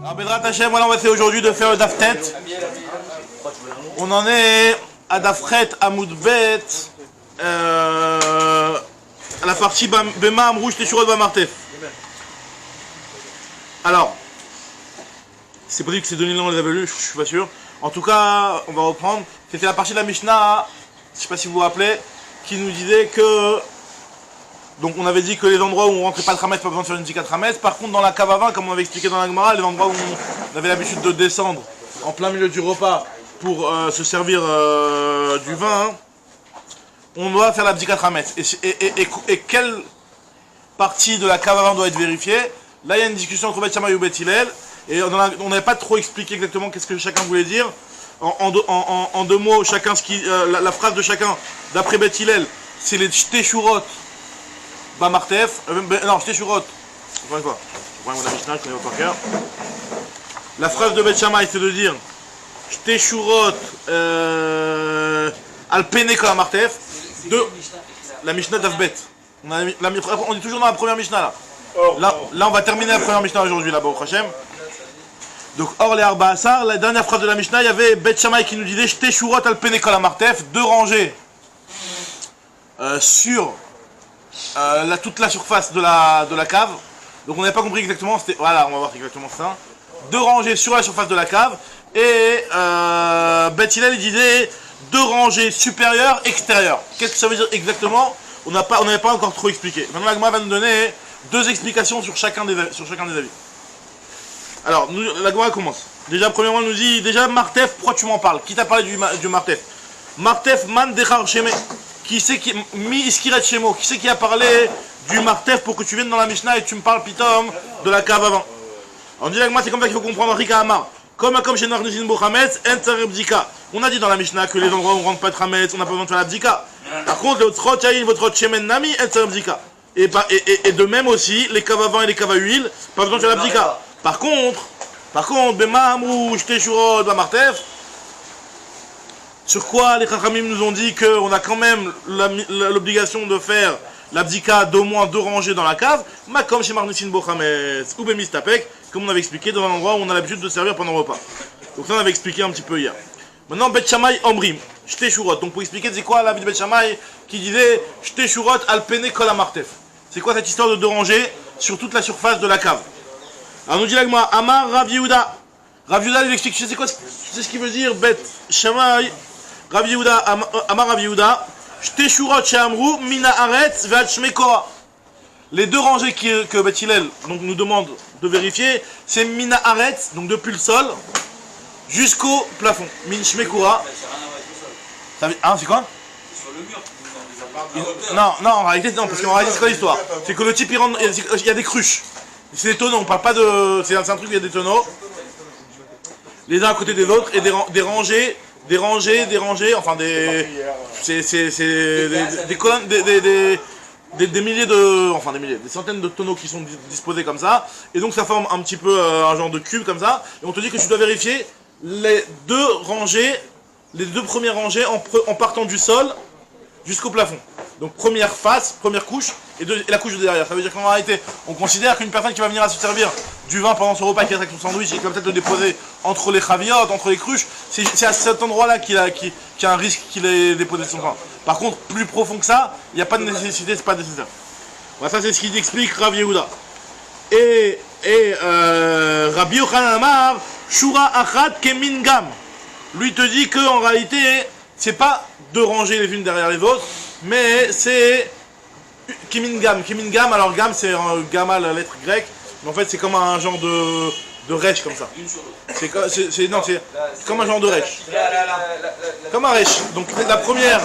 Alors Bedrat Hashem, voilà, on va essayer aujourd'hui de faire le Daftet. On en est à Dafret Amoud Bet, à la partie Bema Amrouche Teshurot Bamartef. Alors, c'est possible que ces données-là on les avait lues, je suis pas sûr. En tout cas, on va reprendre. C'était la partie de la Mishnah, je sais pas si vous vous rappelez, qui nous disait que. Donc on avait dit que les endroits où on rentrait pas le Hametz, pas besoin de faire une Zikat Hametz. Par contre dans la cave à vin, comme on avait expliqué dans la Gemara, les endroits où on avait l'habitude de descendre en plein milieu du repas pour se servir du vin, on doit faire la Zikat Hametz. Et quelle partie de la cave à vin doit être vérifiée? Là il y a une discussion entre Bet Shammai et Bet Hillel, et on n'avait pas trop expliqué exactement qu'est-ce que chacun voulait dire. En deux mots, chacun la phrase de chacun, d'après Bet Hillel, c'est les Shteshurot Bamartef, non, Shteshurot, encore une fois, je prends mon Mishnah, je connais pas par cœur. La phrase de Bet Shammai, c'est de dire Shteshurot Alpene Kol Amartef, de la Mishnah d'Avbet. On est toujours dans la première Mishnah là. Là, on va terminer la première Mishnah aujourd'hui, là-bas, au Hachem. Donc, Or les Arba Asar, la dernière phrase de la Mishnah, il y avait Bet Shammai qui nous disait Shteshurot Alpene Kol Amartef, deux rangées sur toute la surface de la cave. Donc on n'avait pas compris exactement, c'était, voilà, on va voir exactement ça. Deux rangées sur la surface de la cave. Et Bet Hillel il disait deux rangées supérieures, extérieures. Qu'est-ce que ça veut dire exactement? On n'avait pas encore trop expliqué. Maintenant la Gemara va nous donner deux explications sur chacun des avis. Alors, la Gemara commence. Déjà, premièrement, elle nous dit, déjà, Martef, pourquoi tu m'en parles? Qui t'a parlé du Martef? Martef man dechar sheme. Qui c'est qui a parlé du Martef pour que tu viennes dans la Mishnah et tu me parles pitom de la cave avant? On dit moi c'est comme ça qu'il faut comprendre Rika Amar. Comme chez Narnisin Bochametz, on a dit dans la Mishnah que les endroits où on rentre pas de Hametz, on n'a pas besoin de faire la bdika. Par contre, votre shemen nami, et de même aussi, les caves à vin et les caves à huile, pas besoin de faire la bdika. Par contre, Bema Amrouche Teshurot Bamartef. Sur quoi les Chachamim nous ont dit qu'on a quand même l'obligation de faire l'abdika d'au moins deux rangées dans la cave, comme chez Marnisin Bochametz ou Bemistapek, comme on avait expliqué dans un endroit où on a l'habitude de servir pendant le repas. Donc ça on avait expliqué un petit peu hier. Maintenant Bet Shammai Omrim, Shteshurot. Donc pour expliquer c'est quoi l'avis de Bet Shammai qui disait Shteshurot Alpene Kol Amartef. C'est quoi cette histoire de deux rangées sur toute la surface de la cave? Alors nous dit l'Agma, Amar Rav Yehuda. Rav Yehuda il explique, c'est ce qui veut dire Bet Shammai. Rav Yehuda, Amar Rav Yehuda, Shteshurot she'amru mina aretz ve'ad shmei Korah. Les deux rangées que Bet Hillel donc nous demande de vérifier, c'est mina aretz, donc depuis le sol jusqu'au plafond. Min shmei Korah. Ah, c'est quoi? Sur le mur. Non, en réalité non, parce qu'en réalité c'est quoi l'histoire? C'est que le type il rentre, il y a des cruches. C'est des tonneaux, on parle pas de, c'est un truc où il y a des tonneaux, les uns à côté des autres et des rangées. Des rangées, enfin des colonnes, des milliers des centaines de tonneaux qui sont disposés comme ça, et donc ça forme un petit peu un genre de cube comme ça, et on te dit que tu dois vérifier les deux premières rangées en partant du sol jusqu'au plafond. Donc première couche, et la couche de derrière. Ça veut dire qu'en réalité, on considère qu'une personne qui va venir à se servir du vin pendant son repas, qui est avec son sandwich, et qui va peut-être le déposer entre les chaviotes, entre les cruches, c'est à cet endroit-là qu'il a un risque qu'il ait déposé son vin. Par contre, plus profond que ça, il n'y a pas de nécessité, c'est pas nécessaire. Voilà, ça c'est ce qu'il explique Rav Yehuda. Et Rabbi Yochanan Amar, Shura Achat Kemin Gam. Lui te dit qu'en réalité, c'est pas deux rangées les unes derrière les autres, mais c'est Kemin Gam. Kemin Gam, alors Gam c'est un gamma, la lettre grecque, mais en fait c'est comme un genre de rêche comme ça. C'est comme un genre de rêche. Comme un rêche. Donc la première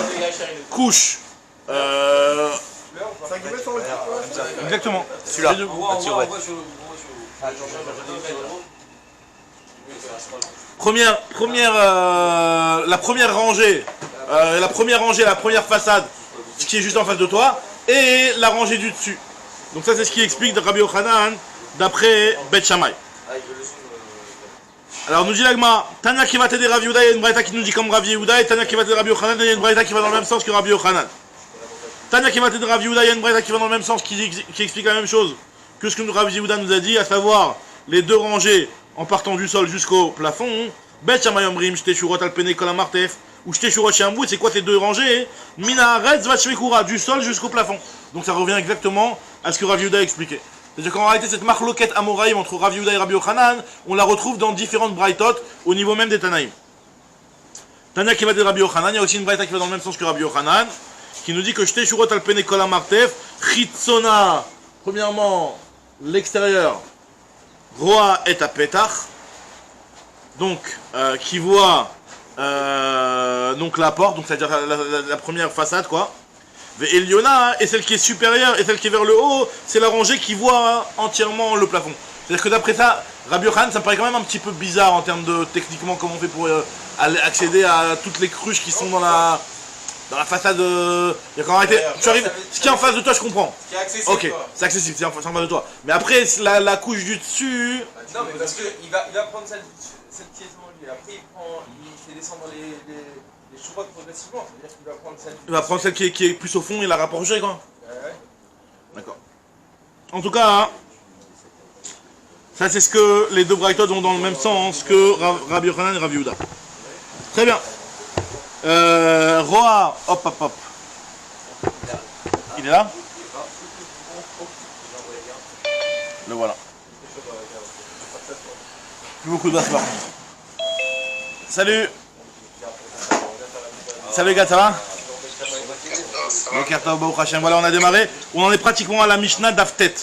couche. Exactement. Celui-là. La première rangée, la première façade, ce qui est juste en face de toi, et la rangée du dessus. Donc ça c'est ce qui explique de Rabbi Yochanan d'après Bet Shammai. Alors nous dit l'Agma, Tanya qui va t'aider Rav Yehuda, il y a une braïta qui nous dit comme Rav Yehuda, et Tanya qui va t'aider Rabbi Yochanan, il y a une braïta qui va dans le même sens que Rabbi Yochanan. Tanya qui va t'aider Rav Yehuda, il y a une braïta qui va dans le même sens, qui explique la même chose que ce que Rav Yehuda nous a dit, à savoir les deux rangées en partant du sol jusqu'au plafond. Bet Shammai Omrim, Shte Shurot al Pene Kol HaMartef, ou Shte Shurot She'amru, c'est quoi ces deux rangées? Mina Haaretz Vashmekura, du sol jusqu'au plafond. Donc ça revient exactement à ce que Rav Yehuda a expliqué. C'est-à-dire qu'en réalité, cette marloquette Amoraïm entre Rav Yehuda et Rabbi Yochanan, on la retrouve dans différentes braïtot au niveau même des Tanaïm. Tania qui va de Rabbi Yochanan, il y a aussi une braïta qui va dans le même sens que Rabbi Yochanan, qui nous dit que Shte Shurot al Pene Kol HaMartef, Chitzona, premièrement, l'extérieur, Roa et à Petach, donc qui voit donc la porte, donc c'est-à-dire la première façade quoi. Et Eliona, et celle qui est supérieure et celle qui est vers le haut, c'est la rangée qui voit entièrement le plafond. C'est-à-dire que d'après ça, Rabbi Yochanan, ça me paraît quand même un petit peu bizarre en termes de techniquement comment on fait pour accéder à toutes les cruches qui sont dans la façade. Il y a quand même été. Tu arrives, ce qui est en face de toi, je comprends. Ce qui est accessible. Ok, c'est accessible, c'est en face de toi. Mais après, la couche du dessus. Non, mais parce qu'il va prendre celle qui est devant lui. Après, il fait descendre les chourottes progressivement. C'est-à-dire qu'il va prendre celle. Il va prendre celle qui est plus au fond et la rapprocher, quoi. Ouais. D'accord. En tout cas, ça c'est ce que les deux braïtotes vont dans le même sens que Rabbi Yochanan et Rabbi Yehuda. Très bien. Roa, hop. Il est là? Le voilà. Plus beaucoup de basse par contre. Salut. Salut les gars, ça va? Voilà, on a démarré. On en est pratiquement à la Mishnah d'Aftet.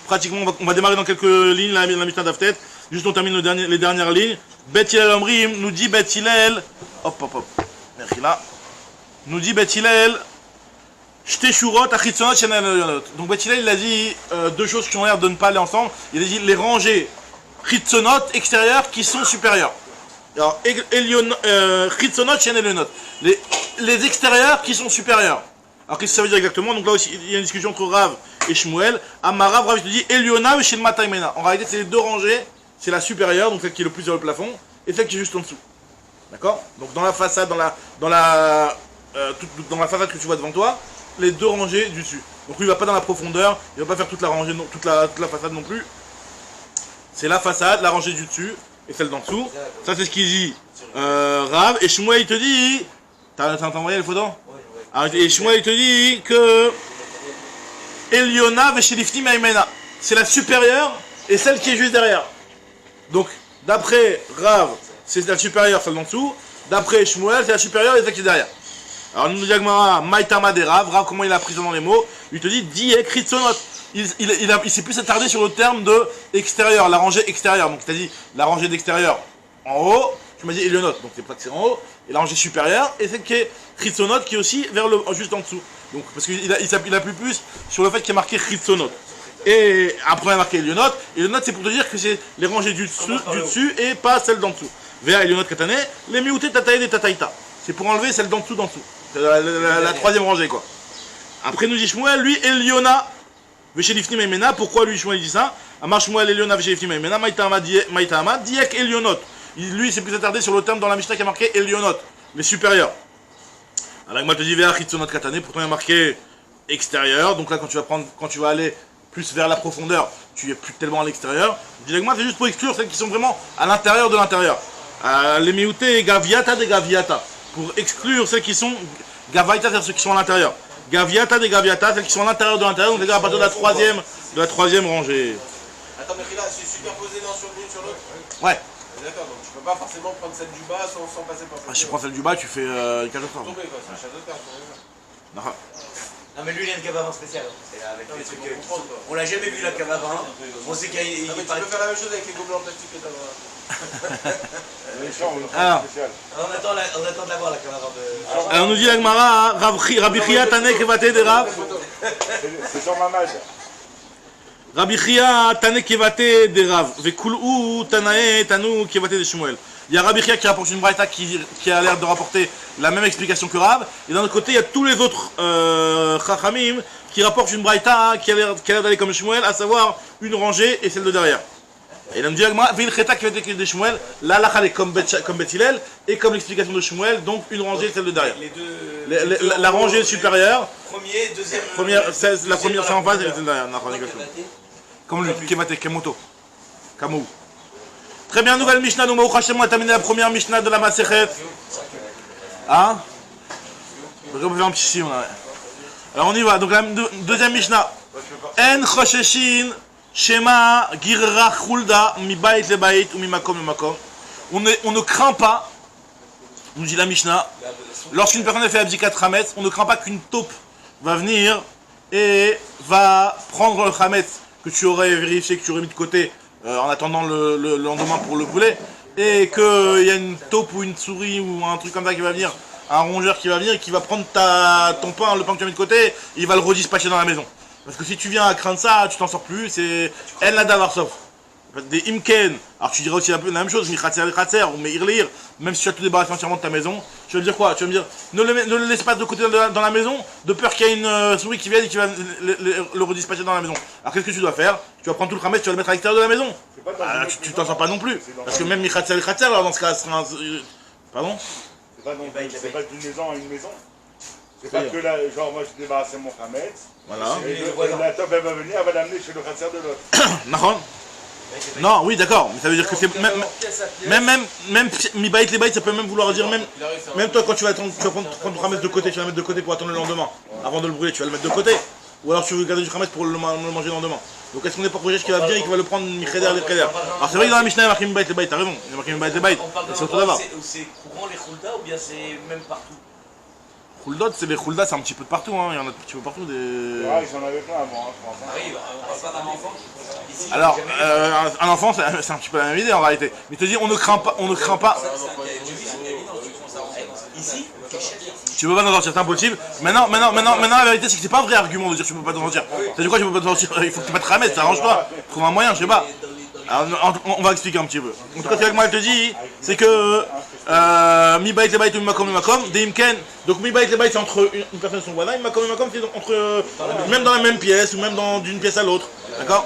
Pratiquement, on va démarrer dans quelques lignes la Mishnah d'Aftet. Juste on termine les dernières lignes. Bet Hillel Omrim nous dit Bet Hillel. Hop. Merci là. Nous dit Bet Hillel. Shte Shurot Achitzonot Shenel Elionot. Donc Bet Hillel il a dit deux choses qui ont l'air de ne pas aller ensemble. Il a dit les rangées Chitzonot extérieures qui sont supérieures. Alors Chitzonot Shenel Elionot. Les extérieurs qui sont supérieurs. Alors qu'est-ce que ça veut dire exactement? Donc là aussi il y a une discussion entre Rav et Shmuel. Amarav, Rav, je te dis Eliona et Shin Mataimena. En réalité c'est les deux rangées. C'est la supérieure, donc celle qui est le plus sur le plafond, et celle qui est juste en dessous. D'accord? Donc dans la façade, dans la façade que tu vois devant toi, les deux rangées du dessus. Donc lui il va pas dans la profondeur, il va pas faire toute la rangée, toute la façade non plus. C'est la façade, la rangée du dessus et celle d'en dessous. Ça c'est ce qu'il dit Rav. Et Shmuel il te dit, t'as envoyé les photos? Et Shmuel il te dit que Eliona Veshelifti Maimena, c'est la supérieure et celle qui est juste derrière. Donc, d'après Rav, c'est la supérieure, celle d'en dessous. D'après Shmuel, c'est la supérieure et celle qui est derrière. Alors, nous dit Agmara, Maïtama de Rav, comment il a pris ça dans les mots? Il te dit, Diek Ritzonot. Il s'est plus attardé sur le terme de extérieur, la rangée extérieure. Donc, c'est-à-dire la rangée d'extérieur en haut, tu m'as dit Elionot, donc c'est pas que c'est en haut, et la rangée supérieure, et celle qui est Ritzonot, qui est aussi juste en dessous. Donc, parce qu'il appuie plus sur le fait qu'il y a marqué Ritzonot. Et après on a marqué Elionot, Elionot c'est pour te dire que c'est les rangées du dessus et pas celles d'en dessous. Véa Elionot Katane, les miouté tataïd et tataïta. C'est pour enlever celle d'en dessous d'en dessous. C'est la troisième rangée quoi. Après nous dit Shmuel, lui Eliona, Veshelifni Maimena, pourquoi lui Shmuel dit ça? Amar Shmuel Eliona Veshelifni Maimena, Maïtama Diek Elionot. Lui c'est plus attardé sur le terme dans la Mishnah qui a marqué Elionot, les supérieurs. Alors moi te dis Véa Chitzonot Katane, pourtant il y a marqué extérieur, donc là quand tu vas aller plus vers la profondeur, tu es plus tellement à l'extérieur. Directement, c'est juste pour exclure celles qui sont vraiment à l'intérieur de l'intérieur. Les mioutés gaviata de gaviata. Pour exclure celles qui sont gavaita, c'est-à-dire ceux qui sont à l'intérieur. Gaviata de gaviata, celles qui sont à l'intérieur de l'intérieur, donc c'est à partir de la troisième rangée. Attends, mais là, c'est superposé l'un sur l'une sur l'autre? Ouais. D'accord, donc tu peux pas forcément prendre celle du bas sans passer par celle Si tu prends celle du bas, tu fais une catastrophe. Tomber quoi, c'est un château de cartes. Non. Non mais lui il a une cave à vin spéciale. C'est avec les trucs on l'a jamais vu la cave à vin. On sait qu'il tu peux faire la même chose avec les gobelets en plastique que t'as. Alors, on attend de la voir la cave à vin de. alors nous dit Agmara, Rabbi Chia Tanek Kevate de Rav. C'est sur ma mage. Rabbi Chia Tanek Kevate de Rav. Vekulou Tanae Tanu Kevate de Shmuel. Il y a Rabbi Chia qui rapporte une braïta qui a l'air de rapporter la même explication que Rav. Et d'un autre côté, il y a tous les autres Chachamim qui rapportent une braïta qui a l'air d'aller comme Shmuel, à savoir une rangée et celle de derrière. Et il me dit Agma, Vilcheta qui va être écrit de Shmuel, la halakha est comme Bet Hillel et comme l'explication de Shmuel, donc une rangée et celle de derrière. La rangée supérieure, Premier, deuxième. la première c'est en face et celle de derrière. Comme lui, Kemate, Kemoto, Kamou. Très bien, nouvelle Mishnah. Donc, Baruch Hashem, on a terminé la première Mishnah de la Masechet. Hein? Donc, on peut faire un petit si, on a. Alors, on y va. Donc, la deuxième Mishnah. En Chosheshin, Shema, Girra, Chulda, Mi Bait le Bait, ou Mi Makom le Makom. On ne craint pas, nous dit la Mishnah, lorsqu'une personne a fait Abdikat Hametz, on ne craint pas qu'une taupe va venir et va prendre le Hametz que tu aurais vérifié, que tu aurais mis de côté en attendant le lendemain pour le brûler, et qu'il y a une taupe ou une souris ou un truc comme ça qui va venir, un rongeur qui va venir et qui va prendre ton pain, le pain que tu as mis de côté, il va le redispatcher dans la maison. Parce que si tu viens à craindre ça, tu t'en sors plus, c'est El Nadavar Sof. Des Imken, alors tu dirais aussi un peu la même chose, ou Meirlir, même si tu as tout débarrassé entièrement de ta maison, tu vas me dire quoi? Tu vas me dire, ne le laisse pas de côté dans la maison, de peur qu'il y ait une souris qui vienne et qui va le redispatcher dans la maison. Alors qu'est-ce que tu dois faire? Tu vas prendre tout le khametz, tu vas le mettre à l'extérieur de la maison. Ah, tu t'en sors pas non plus. Parce que même Michatzer, alors dans ce cas, pardon? C'est pas d'une maison à une maison. C'est pas que là, genre moi je débarrassais mon khametz, voilà. Et la taupe elle va venir, elle va l'amener chez le khatser de l'autre. Non, oui, d'accord, mais ça veut dire que c'est même mi-bait les baits, ça peut même vouloir dire même toi quand tu vas prendre ton khametz de côté, tu vas le mettre de côté pour attendre le lendemain, avant de le brûler, tu vas le mettre de côté, ou alors tu veux garder du khametz pour le manger le lendemain. Donc est-ce qu'on est pas projet qui va venir et qui va le prendre mi-cheder les cheder? Alors c'est vrai que dans la Mishnah il y a marqué mi-bait les baits, t'as raison, il y a marqué mi-bait les baits, c'est autre d'abord. C'est courant les khulda ou bien c'est même partout? Khuldot, c'est les khulda, c'est un petit peu de partout, hein. Il y en a un petit peu partout des. Ouais, j'en avais plein avant, je pense. Oui, on passe pas d'un enfant. Alors, un enfant, c'est un petit peu la même idée en réalité. Mais te dire, on ne craint pas. Ici, tu peux pas t'en sortir, c'est impossible. Maintenant, la vérité, c'est que c'est pas un vrai argument de dire que tu peux pas t'en sortir. T'as dit quoi, tu peux pas t'en sortir? Il faut que tu pas te ramettes, ça arrange-toi. Trouve un moyen, je sais pas. Alors, on va expliquer un petit peu. En tout cas, ce que moi elle te dit, c'est que mi bait le bait ou mi makom le makom, des imken. Donc mi bait le bait c'est entre une personne et son voisin, mi makom le makom c'est entre même dans la même pièce ou même d'une pièce à l'autre, d'accord?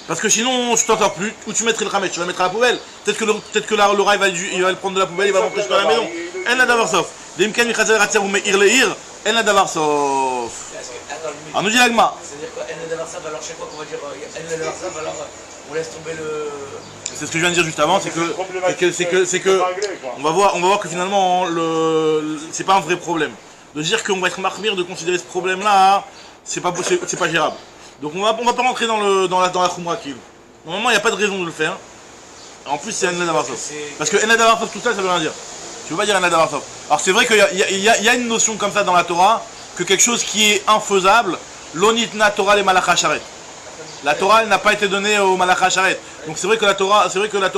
Parce que sinon tu t'en sors plus. Où tu mettrais le khametz? Tu vas le mettre à la poubelle. Peut-être que là le rat il va le prendre de la poubelle, il va rentrer dans la maison. En la davar sof. Des imken mi khazer ratzer ou meir leir, en la davar sof. Alors nous dit l'agma. c'est-à-dire quoi? En la davar sof, alors chaque fois qu'on va dire en la davar sof, alors on laisse tomber le. C'est ce que je viens de dire juste avant, c'est que on va voir que finalement c'est pas un vrai problème. De dire qu'on va être marmire de considérer ce problème-là, c'est pas gérable. Donc on va pas rentrer dans la khumra qu'il. Normalement il n'y a pas de raison de le faire. En plus c'est en davar sof. Parce que en davar sof tout ça veut rien dire. Tu veux pas dire en davar sof. Alors c'est vrai qu'il y a une notion comme ça dans la Torah que quelque chose qui est infaisable, l'onitna Torah les malach sharet. La Torah elle n'a pas été donnée au malach sharet. Donc c'est vrai que la Torah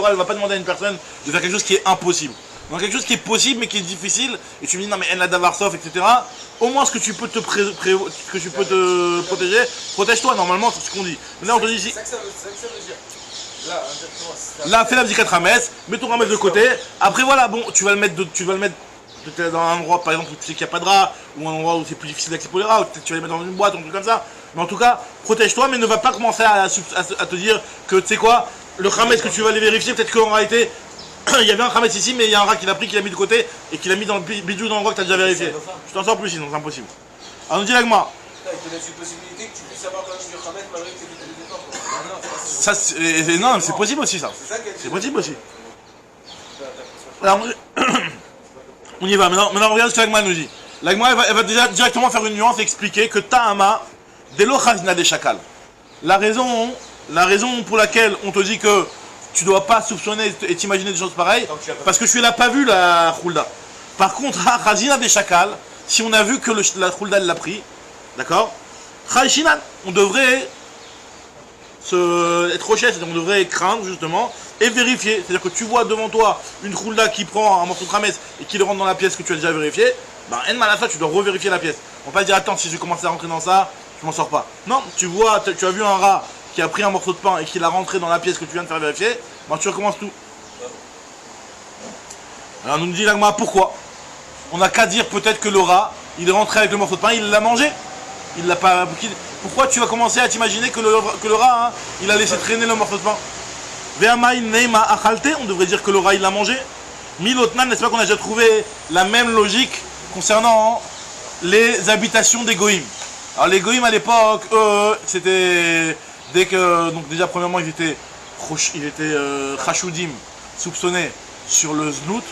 elle va pas demander à une personne de faire quelque chose qui est impossible. Donc quelque chose qui est possible mais qui est difficile et tu me dis non mais en la davar sof etc. Au moins ce que tu peux te protéger, protège-toi normalement c'est ce qu'on dit. Mais là on te dit ici. C'est ça que ça veut dire. Là fais la Abdikat Hametz, mets ton Hametz de côté. Après voilà bon tu vas le mettre peut-être dans un endroit par exemple où tu sais qu'il n'y a pas de rats ou un endroit où c'est plus difficile d'accès pour les rats ou peut-être tu vas les mettre dans une boîte ou un truc comme ça. Mais en tout cas protège-toi mais ne va pas commencer à te dire que tu sais quoi le Hametz que tu vas aller vérifier peut-être qu'en réalité il y avait un khametz ici mais il y a un rat qui l'a pris, qui l'a mis de côté et qui l'a mis dans le bidou dans l'endroit que tu as déjà vérifié. Tu t'en sors plus sinon c'est impossible. Alors nous dit l'agma. Il te laisse une possibilité que tu puisses avoir quand même du khametz malgré que tu aies des dépenses. Ça non c'est possible aussi ça. C'est possible aussi. Alors on y va maintenant regarde ce que l'agma nous dit. L'agma elle va déjà directement faire une nuance et expliquer que ta'ama delo chazna de shakal. La raison pour laquelle on te dit que tu dois pas soupçonner et t'imaginer des choses pareilles, parce que tu l'as pas vu la khulda. Par contre, Khazina des Shakal, si on a vu que la khulda l'a pris, d'accord, on devrait être rocher, c'est-à-dire on devrait craindre justement et vérifier. C'est-à-dire que tu vois devant toi une khulda qui prend un morceau de khametz et qui le rentre dans la pièce que tu as déjà vérifié, ben en malasa tu dois revérifier la pièce. On va pas dire attends si je commence à rentrer dans ça, je m'en sors pas. Non, tu as vu un rat qui a pris un morceau de pain et qui l'a rentré dans la pièce que tu viens de faire vérifier, ben tu recommences tout. Alors nous dit l'agma pourquoi? On n'a qu'à dire peut-être que le rat, il est rentré avec le morceau de pain, il l'a mangé. Il l'a pas. Pourquoi tu vas commencer à t'imaginer que le rat, hein, il a laissé traîner le morceau de pain? Ve'amai neima achalte, on devrait dire que le rat il l'a mangé. Milotnan, n'est-ce pas qu'on a déjà trouvé la même logique concernant les habitations des goïms? Alors les goïms à l'époque, eux, c'était dès que donc déjà premièrement ils étaient chashoudim, soupçonnés sur le znout,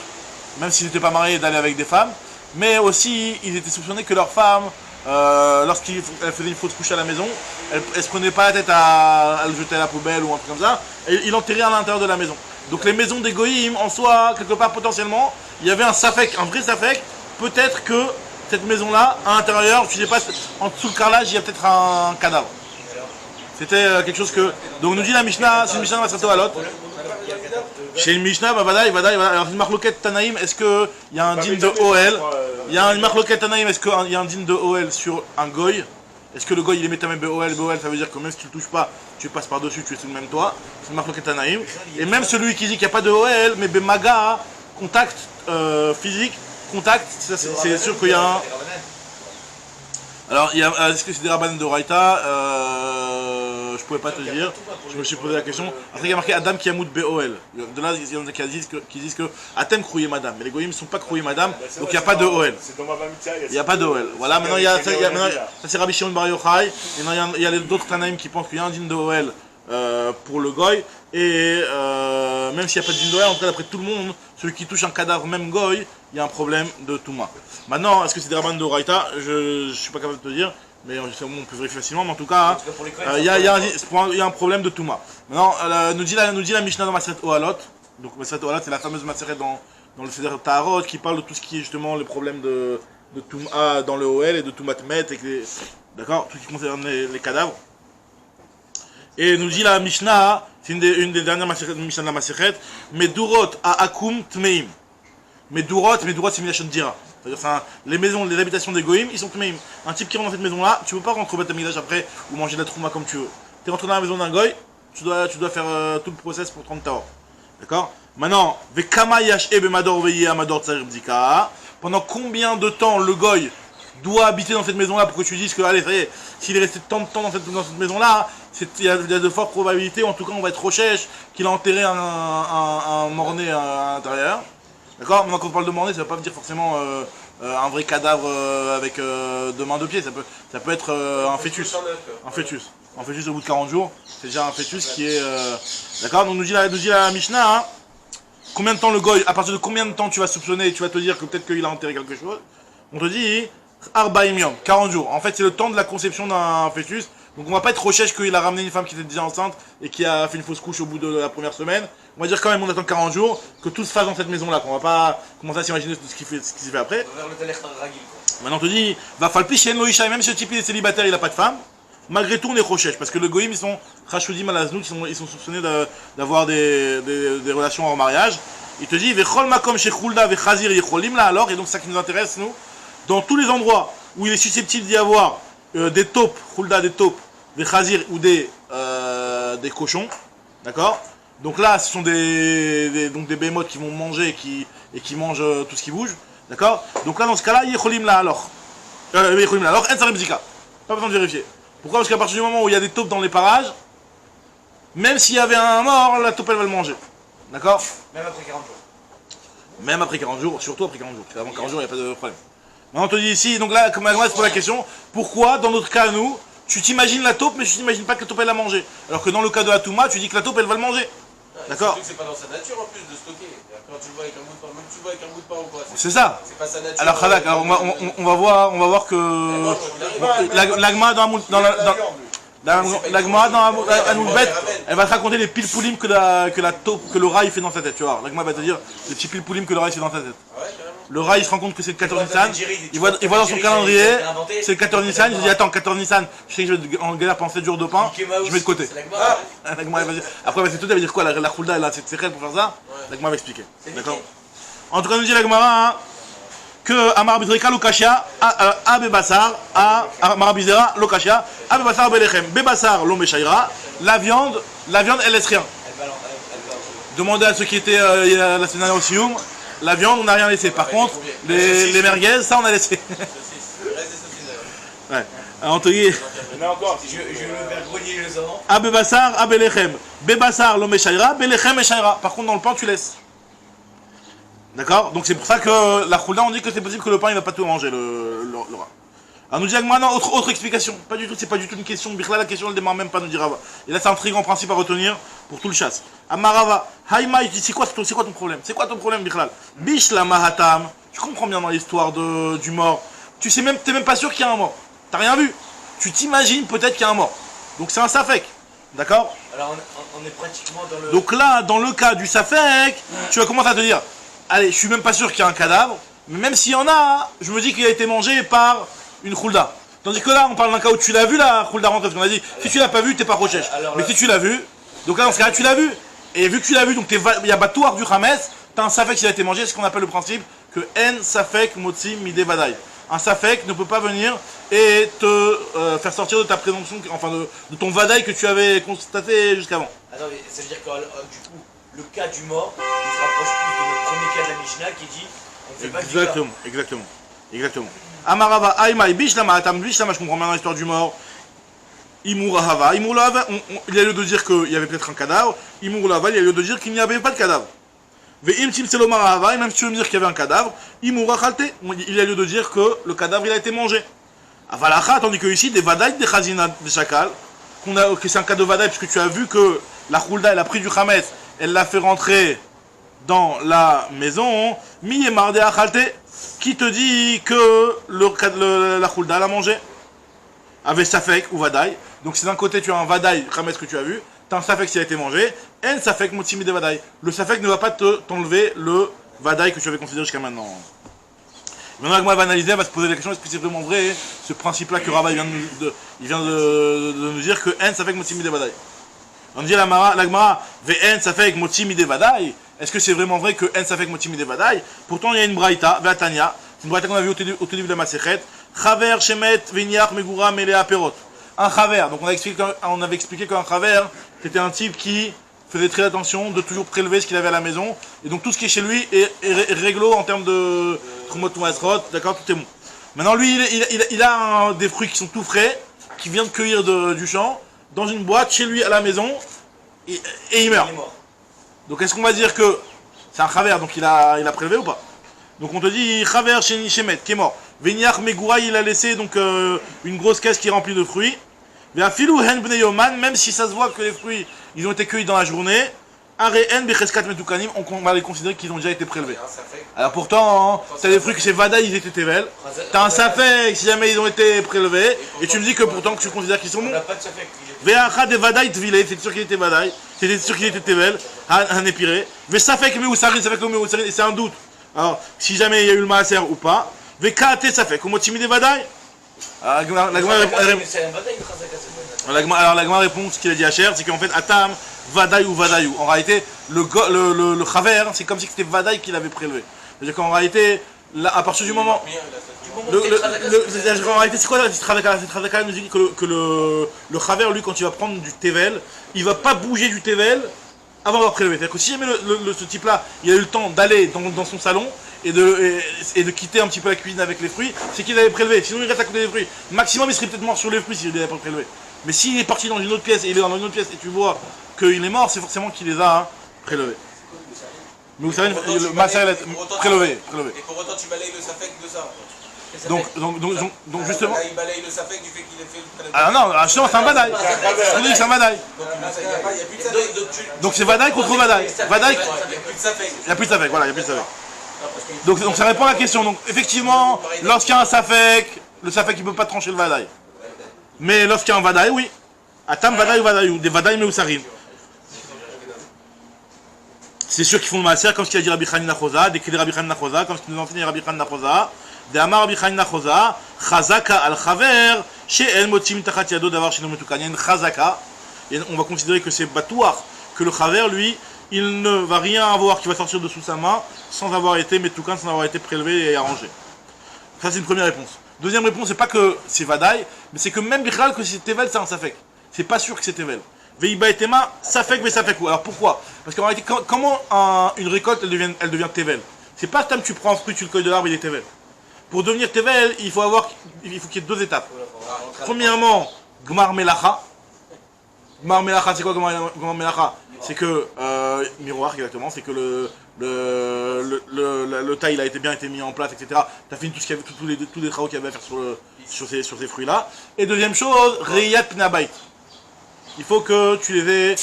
même s'ils n'étaient pas mariés d'aller avec des femmes, mais aussi ils étaient soupçonnés que leurs femmes, lorsqu'elles faisaient une fausse couche à la maison, elles se prenaient pas la tête à le jeter à la poubelle ou un truc comme ça, et ils l'enterraient à l'intérieur de la maison. Donc les maisons des goïms, en soi, quelque part potentiellement, il y avait un vrai safek, peut-être que cette maison-là, à l'intérieur, tu sais pas, en dessous le carrelage, il y a peut-être un cadavre. C'était quelque chose que... Donc nous dit la Mishnah, c'est une Mishnah de Masrato Halot. Chez une Mishnah, bah vadaï. Alors une marloquette Tanaïm, est-ce qu'il y a un din de OL? Il y a une marloquette Tanaïm, est-ce qu'il y a un din de OL sur un goy? Est-ce que le goy il est métamé BOL? BOL ça veut dire que même si tu le touches pas, tu passes par-dessus, tu es sous le même toit. C'est une marloquette Tanaïm. Et même celui qui dit qu'il n'y a pas de OL, mais Bemaga, contact physique, contact, c'est sûr qu'il y a un... Alors, est-ce que c'est des rabbins de Raïta? Je pouvais pas te dire. Je me suis posé la question. Après, il y a marqué Adam qui amout BOL. De là, il y en a qui disent que Atem croyait madame. Mais les goyim ne sont pas croyés madame, donc il n'y a pas de OL. Il n'y a pas de OL. Voilà, maintenant, ça c'est Rabbi Shimon Bar Yochai. Il y a d'autres Tanaïm qui pensent qu'il y a un din de OL pour le goy. Et même s'il n'y a pas de din de OL, en tout cas, d'après tout le monde, celui qui touche un cadavre, même goy, il y a un problème de Touma. Maintenant, est-ce que c'est des rabbins de Raïta? Je ne suis pas capable de te dire, mais on peut vérifier facilement. Mais en tout cas, il y a un problème de Touma. Maintenant, nous dit la Mishnah dans Maseret Ohalot. Donc, Maseret Ohalot, c'est la fameuse Maseret dans le Seder Taharot qui parle de tout ce qui est justement les problèmes de Touma dans le OL et de Toumat Met. D'accord, tout ce qui concerne les cadavres. Et nous dit la Mishnah, c'est une des dernières Mishnah de la Maseret, Medurot à Akum Tmeim. Medurot c'est Milachon Dira. C'est-à-dire, les maisons, les habitations des goïms, ils sont Tmeim. Un type qui rentre dans cette maison-là, tu ne peux pas rentrer au Beth Amikdash après ou manger de la trouma comme tu veux. Tu es rentré dans la maison d'un goï, tu dois faire tout le process pour 30 taor. D'accord? Maintenant, Vekama Yash Ebe Mador Veye Amador Tsarir Bdika. Pendant combien de temps le goï doit habiter dans cette maison-là pour que tu dises que, allez, ça y est, s'il est resté tant de temps dans cette maison-là, il y a de fortes probabilités, en tout cas on va être rochèche, qu'il a enterré un mort-né à l'intérieur. D'accord? Maintenant quand on parle de mort-né, ça ne veut pas dire forcément un vrai cadavre avec deux mains, deux pieds, ça peut être un fœtus. Un fœtus. Un fœtus au bout de 40 jours, c'est déjà un fœtus qui est... D'accord? Donc nous dit la Mishnah, hein, combien de temps le goy, à partir de combien de temps tu vas soupçonner, tu vas te dire que peut-être qu'il a enterré quelque chose? On te dit... Arbaïm Yom, 40 jours. En fait, c'est le temps de la conception d'un fœtus. Donc, on va pas être recherche qu'il a ramené une femme qui était déjà enceinte et qui a fait une fausse couche au bout de la première semaine. On va dire quand même, on attend 40 jours, que tout se fasse dans cette maison-là. Qu'on va pas commencer à s'imaginer ce qui s'est fait après. Maintenant, on te dit, va falloir picher Loïcha, même si le type il est célibataire, il a pas de femme. Malgré tout, on est recherche parce que le goïm, ils sont rachoudim alaznout, ils sont soupçonnés d'avoir des relations hors mariage. Il te dit, vechol makom shechulda vechazir yecholim là alors, et donc c'est ça qui nous intéresse, nous. Dans tous les endroits où il est susceptible d'y avoir des taupes, khulda, des taupes, des khazir ou des cochons, d'accord? Donc là, ce sont des bémotes qui vont manger et qui mangent tout ce qui bouge, d'accord? Donc là, dans ce cas-là, yecholim la alors. Yecholim la alors, en sarem bzika. Pas besoin de vérifier. Pourquoi? Parce qu'à partir du moment où il y a des taupes dans les parages, même s'il y avait un mort, la taupe elle va le manger. D'accord? Même après 40 jours. Même après 40 jours, surtout après 40 jours. Parce qu'avant 40 jours, il n'y a pas de problème. Maintenant, on te dit ici, donc là, comme Agma se pose la question, pourquoi, dans notre cas, nous, tu t'imagines la taupe, mais tu t'imagines pas que la taupe elle a mangé. Alors que dans le cas de la Touma, tu dis que la taupe elle va le manger. D'accord? Surtout que c'est pas dans sa nature en plus de stocker. Quand tu le vois avec un bout de pain, même tu le vois avec un bout de pain ou quoi. C'est ça. C'est pas sa nature. Alors, Khadak, alors on va voir que l'Agma l'Agma dans Anoulbet, elle va te raconter les pilpoulim que le rail fait dans sa tête. Tu vois, l'Agma va te dire les petits pilpoulim que le rail fait dans sa tête. Le rail il se rend compte que c'est le 14 Nissan, il voit dans son calendrier, c'est le 14 Nissan, il se dit attends, 14 Nissan, je sais que je vais être en galère pendant 7 jours de pain, je mets de côté. Après c'est tout, elle va dire quoi, la Khulda elle a cette sécrète pour faire ça? L'Agma va expliquer. D'accord? En tout cas, nous dit l'Agmara que Amar Bidrika Lokashia, Abebassar, Amar Bizera Lokashia, Abebassar Belechem, Bebassar Lomeshaira, la viande elle laisse rien. Demandez à ceux qui étaient la semaine dernière au Sioum. La viande, on n'a rien laissé. Par contre, les merguez, ça, on a laissé. Ouais. On te dit... Je vais me faire grogner le sang. Abebassar, Abelechem. Bebassar, l'omeshaira, Belechem, eshaira. Par contre, dans le pain, tu laisses. D'accord? Donc c'est pour ça que la khulda, on dit que c'est possible que le pain, il ne va pas tout manger, le rat. Alors nous dit Agmara, non, autre explication. Pas du tout, c'est pas du tout une question. Bichla, la question elle démarre même pas, nous dit Rava. Et là c'est un très grand principe à retenir pour tout le chasse. Amarava, Haïma, il dit c'est quoi ton problème? C'est quoi ton problème, Bichlal? Bishla Mahatam, tu comprends bien dans l'histoire du mort. Tu sais même, t'es même pas sûr qu'il y a un mort. T'as rien vu. Tu t'imagines peut-être qu'il y a un mort. Donc c'est un safek. D'accord? Alors on est pratiquement dans le... Donc là, dans le cas du safek, tu vas commencer à te dire, allez, je suis même pas sûr qu'il y a un cadavre, mais même s'il y en a, je me dis qu'il a été mangé par une khoulda. Tandis que là, on parle d'un cas où tu l'as vu, la khoulda rentrée, parce qu'on a dit, si tu l'as pas vu, t'es pas rochèche. Mais si tu l'as vu, donc là, dans ce cas-là, tu l'as vu. Et vu que tu l'as vu, donc il y a batouar du Hametz, t'as un safek qui a été mangé, c'est ce qu'on appelle le principe que en safek motzi midé vadaï. Un safek ne peut pas venir et te faire sortir de ta présomption, enfin de ton vadaï que tu avais constaté jusqu'avant. Attends, mais ça veut dire que du coup, le cas du mort, il se rapproche plus de notre premier cas de la Mishnah qui dit on fait pas Exactement. Amarava, Aïmaï, Bishlama, Atam, Bishlama, je comprends bien dans l'histoire du mort. Imurahava, Imurahava, il y a lieu de dire qu'il y avait peut-être un cadavre. Imurahava, il y a lieu de dire qu'il n'y avait pas de cadavre. Ve'im tim selomarahava, et même si tu veux me dire qu'il y avait un cadavre, Imurachalte, il y a lieu de dire que le cadavre il a été mangé. Avalacha, tandis que ici, des vadaïs, des chazina, des chakal, que c'est un cas de vadaï, puisque tu as vu que la khoulda, elle a pris du khamet, elle l'a fait rentrer dans la maison, mi et marde achalte, qui te dit que la khoulda l'a mangé avec safek ou vadaï. Donc c'est d'un côté tu as un vadaï khamet que tu as vu, tu as un safek qui a été mangé, en safek motimi de vadaï. Le safek ne va pas t'enlever le vadaï que tu avais considéré jusqu'à maintenant. Maintenant, Agma va analyser, elle va se poser la question, est-ce que c'est vraiment vrai ce principe-là que Rava vient de nous dire que en safek motimi de vadaï. On dit l'Agmara, ve'en safek motimi de vadaï. Est-ce que c'est vraiment vrai que en safek motimi de vadaï? Pourtant, il y a une braïta, ve'atania, une braïta qu'on a vue au tout début de la Masechet, chaver shemet v'niach megura melea perot. Un chaver, donc on avait expliqué qu'un chaver, c'était un type qui faisait très attention de toujours prélever ce qu'il avait à la maison, et donc tout ce qui est chez lui est réglo en termes de trumot ou asrot, d'accord, tout est bon. Maintenant, lui, il a des fruits qui sont tout frais, qui vient de cueillir du champ, dans une boîte chez lui à la maison, et il meurt. Donc est-ce qu'on va dire que c'est un chaver, donc il a prélevé ou pas? Donc on te dit chaver chez Shemet, qui est mort. Veniach Megoura, il a laissé donc une grosse caisse qui est remplie de fruits. Ve'afilu hen bnei yoman, même si ça se voit que les fruits ils ont été cueillis dans la journée, areen becheskat metukanim, on va les considérer qu'ils ont déjà été prélevés. Alors pourtant, t'as des fruits que c'est vada, ils étaient tevel. T'as un safek si jamais ils ont été prélevés, et tu me dis que pourtant que tu considères qu'ils sont bons. Ve'acha de vadaï tvile, c'est sûr qu'il était vadaï, c'est sûr qu'il était tevel, un épiré. Ve'safek meusarin, safek le meusarin, et c'est un doute. Alors, si jamais il y a eu le maaser ou pas, Vekate safek, comment timide vadaï? Alors la Gemara répond ce qu'il a dit à Cher, c'est qu'en fait Atam, Vadaï ou Vadaïou. En réalité, le Chaver, c'est comme si c'était Vadaï qu'il avait prélevé. C'est-à-dire qu'en réalité, là, à partir du moment. En réalité, c'est quoi la Tradaka? Cette Tradaka nous dit que le Chaver, lui, quand il va prendre du Tevel, il va pas bouger du Tevel avant d'avoir prélevé. C'est-à-dire que si jamais ce type-là, il a eu le temps d'aller dans son salon, et de quitter un petit peu la cuisine avec les fruits, c'est qu'il avait prélevé. Sinon il reste à côté des fruits. Maximum il serait peut-être mort sur les fruits s'il n'avait pas prélevé. Mais s'il est parti dans une autre pièce et il est dans une autre pièce et tu vois qu'il est mort, c'est forcément qu'il les a prélevés. Mais vous savez, le massacre est prélevé. Et pour autant tu balayes le safek de ça. Donc justement. Là, il balaye le safek du fait qu'il ait fait le prélèvement. Ah non, justement c'est un vadaï. On dit que c'est un vadaï. Donc il n'y a plus de safek. Donc c'est vadaï contre vadaï. Vadaï. Il n'y a plus de safek. Il n'y a plus de safek, voilà, il n'y a plus de safek. Donc ça répond à la question. Donc effectivement, lorsqu'il y a un safek, le safek il ne peut pas trancher le vadaï. Mais lorsqu'il y a un vadaï, oui. Atam vadaï ou vadaïou, des vadaï meusarim. C'est sûr qu'ils font le maaser, comme ce qu'il a dit Rabbi Chanina Choza, des Rabbi Chanina Choza, comme ce qu'il nous a enseigné Rabbi Chanina Choza, des Amar Rabbi Chanina Choza, Chazaka al Chaver, chez El Motim Tachat Yado d'avoir chez nous Metukanien, Chazaka. Et on va considérer que c'est batouar, que le Chaver, lui, il ne va rien avoir qui va sortir de sous sa main sans avoir été Metukan, sans avoir été prélevé et arrangé. Ça, c'est une première réponse. Deuxième réponse, c'est pas que c'est Vadaï, mais c'est que même Bichal, que c'est Tevel, c'est un Safek. C'est pas sûr que c'est Tevel. Veiba et Tema, Safek, mais Safekou. Alors pourquoi? Parce qu'en réalité, comment une récolte, elle devient Tevel? C'est pas comme tu prends un fruit, tu le cueilles de l'arbre, il est Tevel. Pour devenir Tevel, il faut qu'il y ait deux étapes. Premièrement, Gmar Melacha. Gmar Melacha, c'est quoi Gmar Melacha? C'est que miroir, exactement, c'est que le taille il a été bien été mis en place, etc. Tu as fini tout ce qu'il y avait, tous les travaux qu'il y avait à faire sur ces fruits-là. Et deuxième chose, Riyat Pnabait. Il faut que tu les aies,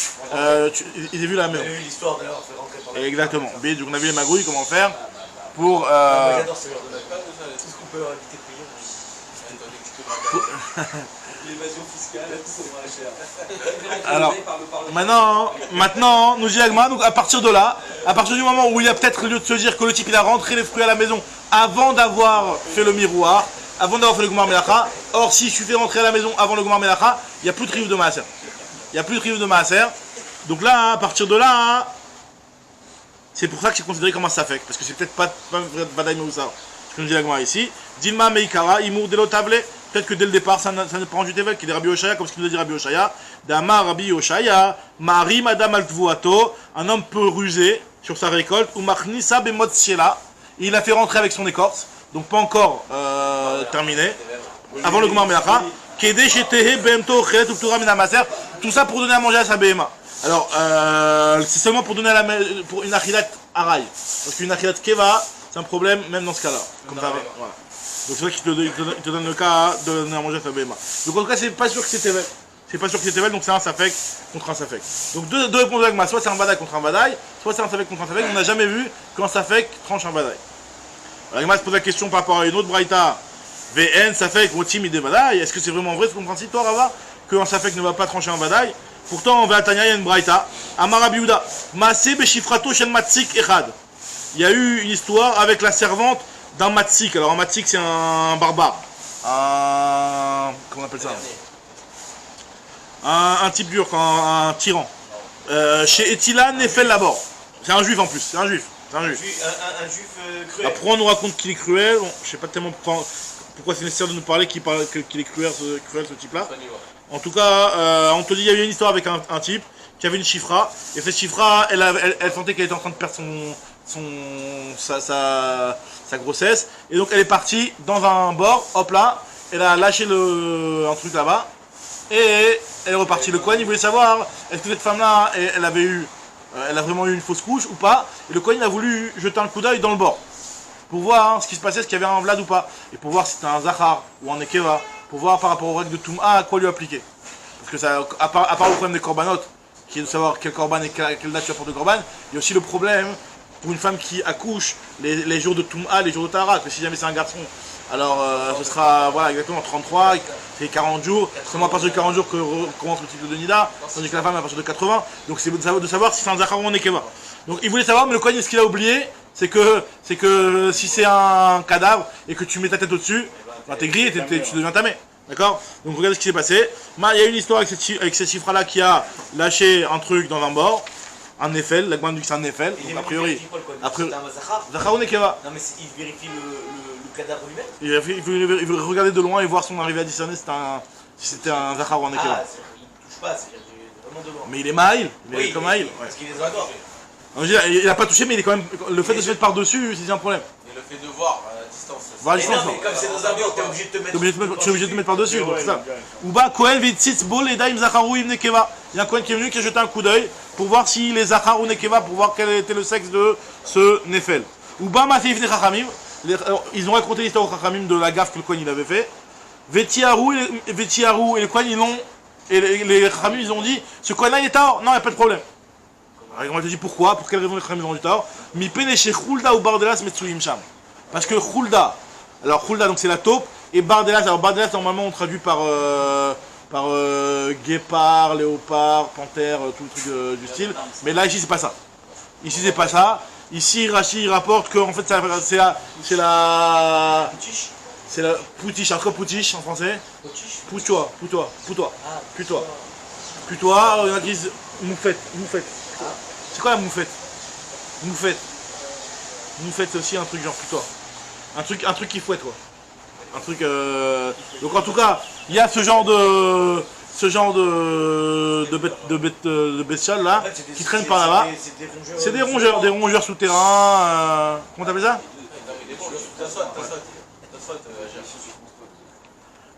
ils aient vu la On maison. a eu l'histoire d'ailleurs, on fait rentrer par la. Exactement. Donc on a vu les magouilles, comment faire pour... Moi j'adore ce genre de tout ce qu'on peut éviter de payer. L'évasion fiscale, c'est moins cher. Alors, maintenant, nous dit Agma, donc à partir de là, à partir du moment où il y a peut-être lieu de se dire que le type il a rentré les fruits à la maison avant d'avoir fait le miroir, avant d'avoir fait le Gomar Melacha, or si je fais rentrer à la maison avant le Gomar Melacha, il n'y a plus de triouf de Maaser. Il n'y a plus de triouf de Maaser. Donc là, à partir de là, c'est pour ça que c'est considéré comme un safek, parce que c'est peut-être pas Vadaï Moussa. Ce que nous dit Agma ici. Dilma Meikara, Imour Delo Table. Peut-être que dès le départ, ça ne prend du Tevel, qui est Rabbi Oshaya, comme ce qu'il nous a dit Rabbi Oshaya. Dama Rabbi Oshaya, Mari Madame Altvuato, un homme peu rusé sur sa récolte, ou Machnisa Bemot Shiela, il a fait rentrer avec son écorce, donc pas encore terminé, avant le Gomar Melacha. Kede Shetehe Behemto Chelet Uptura Mina Maser, tout ça pour donner à manger à sa Behema. Alors, c'est seulement pour donner pour une achilat araï. Parce qu'une achilat keva, c'est un problème même dans ce cas-là. Comme ça, voilà. Donc c'est vrai qu'il te donne le cas de donner à manger à sa BMA. Donc en tout cas, c'est pas sûr que c'est Tevel. C'est pas sûr que c'est Tevel, donc c'est un Safek contre un Safek. Donc deux réponses avec moi, soit c'est un Vadaï contre un Vadaï, soit c'est un Safek contre un Safek. On n'a jamais vu qu'un Safek tranche un Vadaï. Agma se pose la question par rapport à une autre Braïta. VN, Safek, Rotim, Ide Vadaï. Est-ce que c'est vraiment vrai ce qu'on transite, toi, Rava, qu'un Safek ne va pas trancher un Vadaï? Pourtant, en Véatania, il y a une Braïta. Amara Biouda. Maase Beshifrato Shen Matsik Echad. Il y a eu une histoire avec la servante d'un Matsik. Alors un Matsik c'est un barbare. Comment on appelle ça? Un type dur, un tyran. Chez Etila Nefel Labor. C'est un juif en plus, c'est un juif. Un juif cruel. Après on nous raconte qu'il est cruel. Bon, je sais pas tellement pourquoi c'est nécessaire de nous parler qu'il est cruel ce type-là. En tout cas, on te dit il y a eu une histoire avec un type qui avait une chifra. Et cette chifra, elle sentait qu'elle était en train de perdre sa grossesse, et donc elle est partie dans un bord, hop là, elle a lâché un truc là-bas, et elle est repartie. Le Kohen il voulait savoir, est-ce que cette femme-là, elle a vraiment eu une fausse couche ou pas, et le Kohen a voulu jeter un coup d'œil dans le bord, pour voir ce qui se passait, est-ce qu'il y avait un Vlad ou pas, et pour voir si c'était un Zachar ou un Nekeva, pour voir par rapport aux règles de Toum'a à quoi lui appliquer. Parce que ça, à part le problème des korbanot, qui est de savoir quel korban et quelle date tu apportes de korban, il y a aussi le problème pour une femme qui accouche les jours de Toum'a, les jours de Tahara, que si jamais c'est un garçon, alors ce sera voilà, exactement 33, c'est 40 jours, seulement à partir de 40 jours que commence le cycle de Nida, tandis que la femme à partir de 80, donc c'est de savoir si c'est un Zachar ou un Nekeva. Donc il voulait savoir, mais le Kohen, ce qu'il a oublié, c'est que si c'est un cadavre et que tu mets ta tête au-dessus, bah, t'es grillé, tu deviens tamé. D'accord? Donc regardez ce qui s'est passé. Il y a une histoire avec cette chifra-là qui a lâché un truc dans un bord. Un Nefel, la Gouane dit que c'est un Nefel, donc a priori. Après, c'est un Zachar. Zachar ou Nekeva. Non mais il vérifie le cadavre lui-même. Il veut regarder de loin et voir si on arrivait à discerner si c'était un Zachar ou un Nekeva. Ah, il touche pas, c'est vraiment de loin. Mais il est Maïl, il est comme Maïl. Parce qu'il est encore. Il a pas touché, mais il est quand même. Le fait de se mettre par-dessus, c'est un problème. Et le fait de voir à distance. Voir à distance, non, mais comme c'est dans un mur, t'es obligé de te mettre. Tu es obligé de te mettre par-dessus, donc c'est ça. Ou bah, Kohen Vitzitz Bol et Daim Zacharou Ibn Nekeva. Il y a un Kohen qui est venu qui a jeté un coup d'œil pour voir si les Zachar ou Nekeva, pour voir quel était le sexe de ce Nefel. Ou bah, Maseif Ne Chachamim. Ils ont raconté l'histoire au Chachamim de la gaffe que le Kohen il avait fait. Vetiarou et le Kohen ils l'ont. Et les Chachamim ils ont dit ce Kohen là il est tard. Non, il n'y a pas de problème. Alors, on te dit pourquoi, pour quelle raison les Chachamim ont du tort. Mi Peneche Khulda ou Bardelas Metsuim Sham. Parce que Khulda, alors Khulda donc c'est la taupe, et Bardelas, alors Bardelas normalement on traduit par guépard, léopard, panthère, tout le truc du style, mais là ici c'est pas ça. Ici c'est pas ça. Ici Rashi rapporte que en fait c'est la poutiche, en tout cas poutiche en français. Poutois. Putois, il y en a qui disent moufette. C'est quoi la moufette? Moufette c'est aussi un truc genre putois. Un truc qui fouette quoi. Un truc donc en tout cas, il y a ce genre de bestioles là qui traînent par là-bas. C'est des rongeurs souterrains. Comment t'appelles ça?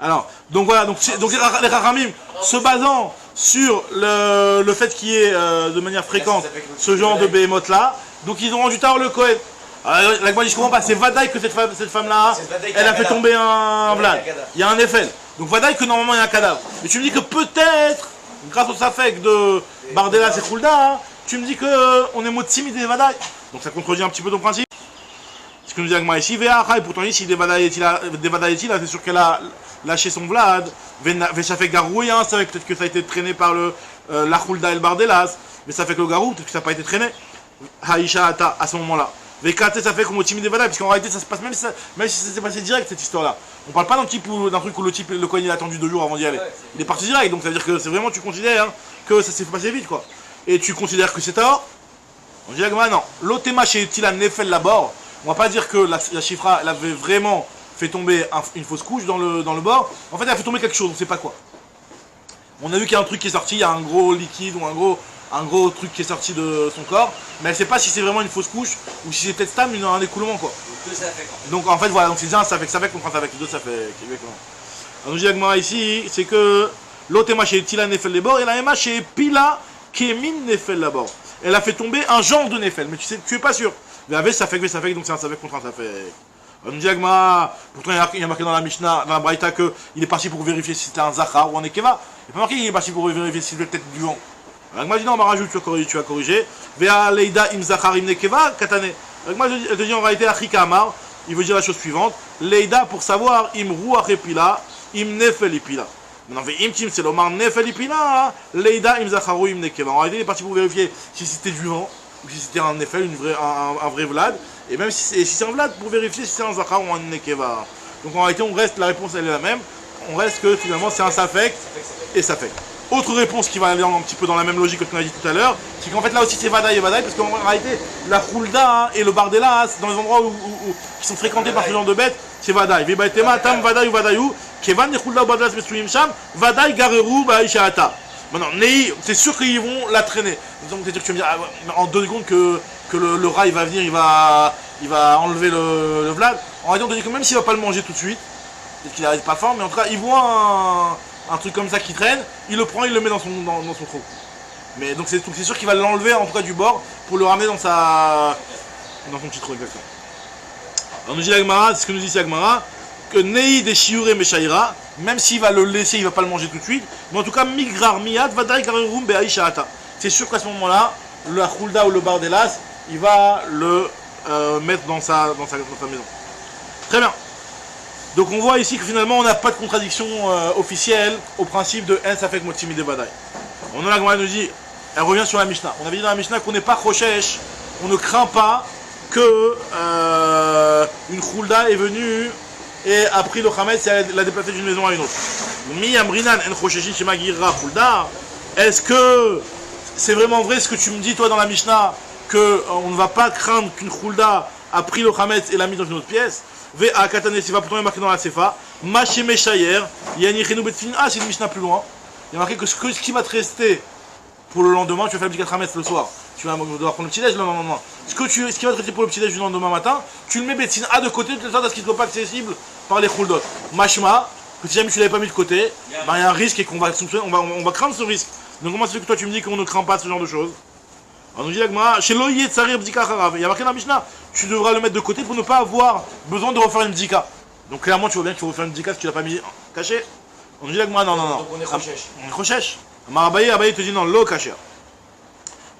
Alors, donc voilà, donc les Chachamim, se basant sur le fait qu'il y ait de manière fréquente ce genre de behemoth là. Donc ils ont rendu tard le Kohen. La Gemara dit je comprends pas, c'est Vadaï que cette femme là, elle a fait tomber un Vlad. Il y a un effet. Donc Vadaï que normalement il y a un cadavre. Mais tu me dis que peut-être, grâce au Safek de Bardelas et Khulda, tu me dis qu'on est Motsim et Vadaï. Donc ça contredit un petit peu ton principe. Ce que nous dit la Gemara ici, et pourtant ici des Vadaï c'est sûr qu'elle a lâché son Vlad. Safek Garouille, ça fait peut-être que ça a été traîné par la Khulda et le Bardelas. Mais ça fait que le Garou, peut-être que ça n'a pas été traîné. Haïcha Ata à ce moment-là. VKT ça fait comme au Timi des Vadaï, parce qu'en réalité ça se passe même si ça s'est passé direct cette histoire là. On parle pas d'un truc où le Kohen il a attendu 2 jours avant d'y aller. Il est parti direct, donc ça veut dire que c'est vraiment tu considères que ça s'est passé vite quoi. Et tu considères que c'est tort. On dit non. L'otema chez Tilan Nefel Labor, on va pas dire que la Chifra elle avait vraiment fait tomber une fausse couche dans le bord. En fait elle a fait tomber quelque chose, on sait pas quoi. On a vu qu'il y a un truc qui est sorti, il y a un gros liquide ou un gros truc qui est sorti de son corps, mais elle sait pas si c'est vraiment une fausse couche ou si c'est peut-être Stam, un écoulement quoi. Donc en fait voilà, donc c'est déjà un Safek contre un Safek, les deux Safek, exactement. Alors nous dit Agmara ici, c'est que l'Otema chez Tila Nefel Lebor et la Ema chez Pila Kemin Nefel Labor. Elle a fait tomber un genre de Nefel, mais tu es pas sûr. Mais avec Safek, donc c'est un Safek contre un Safek. Alors nous dit Agmara, pourtant il y a marqué dans la Mishnah, dans la Braïta qu'il est parti pour vérifier si c'était un Zachar ou un Ekeva. Il n'est pas marqué qu'il est parti pour vérifier si c'était peut-être du vent. Agma dit non, on m'a rajouté, tu as corrigé. Vea Leida im Zachar im Nekeva katane. Agma te dit en réalité Achika Amar, il veut dire la chose suivante. Leida pour savoir im Ruach epila, im Nefel epila. Maintenant, im Tim c'est l'Omar Nefel epila, Leida im Zacharu im Nekeva. En réalité, il est parti pour vérifier si c'était du vent ou si c'était un Nefel, un vrai Vlad. Et même si c'est un Vlad, pour vérifier si c'est un Zachar ou un Nekeva. Donc en réalité, on reste, la réponse elle est la même. On reste que finalement c'est un Safek et Safek. Autre réponse qui va aller un petit peu dans la même logique que tu as dit tout à l'heure, c'est qu'en fait là aussi c'est Vadaï et Vadaï, parce qu'en réalité la Khulda et le Bardella, dans les endroits qui sont fréquentés par ce genre de bêtes, c'est Vadaï. Vibaitema, Tam, Vadaï ou Vadaïou, Kevan et Khulda ou Bardelas Mesuim Sham, Vadaï, Gareru, Baïcha Ata. Maintenant, Nei, c'est sûr qu'ils vont la traîner. Donc c'est sûr que tu vas me dire en 2 secondes que le rat il va venir, il va enlever le Vlad. En réalité on te dit que même s'il va pas le manger tout de suite, peut-être qu'il n'arrive pas fort, mais en tout cas il voit un truc comme ça qui traîne, il le prend, il le met dans son trou. Mais donc c'est sûr qu'il va l'enlever en tout cas du bord pour le ramener dans son petit trou exactement. Alors nous dit Agmara, c'est ce que nous dit ici Agmara, que Nei de Shiure Meshaira, même s'il va le laisser, il va pas le manger tout de suite, mais en tout cas Migrar Miyad Vadaï Garerum Beaïcha Ata. C'est sûr qu'à ce moment-là, le Khulda ou le Bardelas, il va le mettre dans sa maison. Très bien. Donc on voit ici que finalement on n'a pas de contradiction officielle au principe de En Safek Motimi de Vadaï. On a la Gemara nous dit, elle revient sur la Mishnah. On avait dit dans la Mishnah qu'on n'est pas Choshesh, on ne craint pas que une Khulda est venue et a pris le Khametz et l'a déplacé d'une maison à une autre. Mi Amrinan En Chosheshi Shema Girra Khulda. Est-ce que c'est vraiment vrai ce que tu me dis toi dans la Mishnah, qu'on ne va pas craindre qu'une Khulda a pris le Khametz et l'a mis dans une autre pièce? V.A. Katane Siva, pourtant il est marqué dans la Sefa. Maché Meshayer, Yani Chenou Betfin. Ah, c'est une Mishnah plus loin. Il y a marqué que ce qui va te rester pour le lendemain, tu vas faire le petit 4 le soir. Tu vas devoir prendre le petit déj le lendemain. Ce qui va te rester pour le petit déj du lendemain matin, tu le mets Betfin A de côté, de telle sorte à ce qu'il ne soit pas accessible par les Khuldot. Mashma, que si jamais tu ne l'avais pas mis de côté, il y a un risque et qu'on va craindre ce risque. Donc comment ça fait que toi tu me dis qu'on ne craint pas ce genre de choses? On nous dit l'Agmara, chez Loïe Tsarir Bdika Harav, il y a marqué dans la Mishnah, tu devras le mettre de côté pour ne pas avoir besoin de refaire une Bdika. Donc clairement tu vois bien qu'il faut refaire une Bdika si tu l'as pas mis caché. On nous dit l'Agmara, non. Donc on est Choshesh. On est Choshesh. Abaye te dit non, lo caché.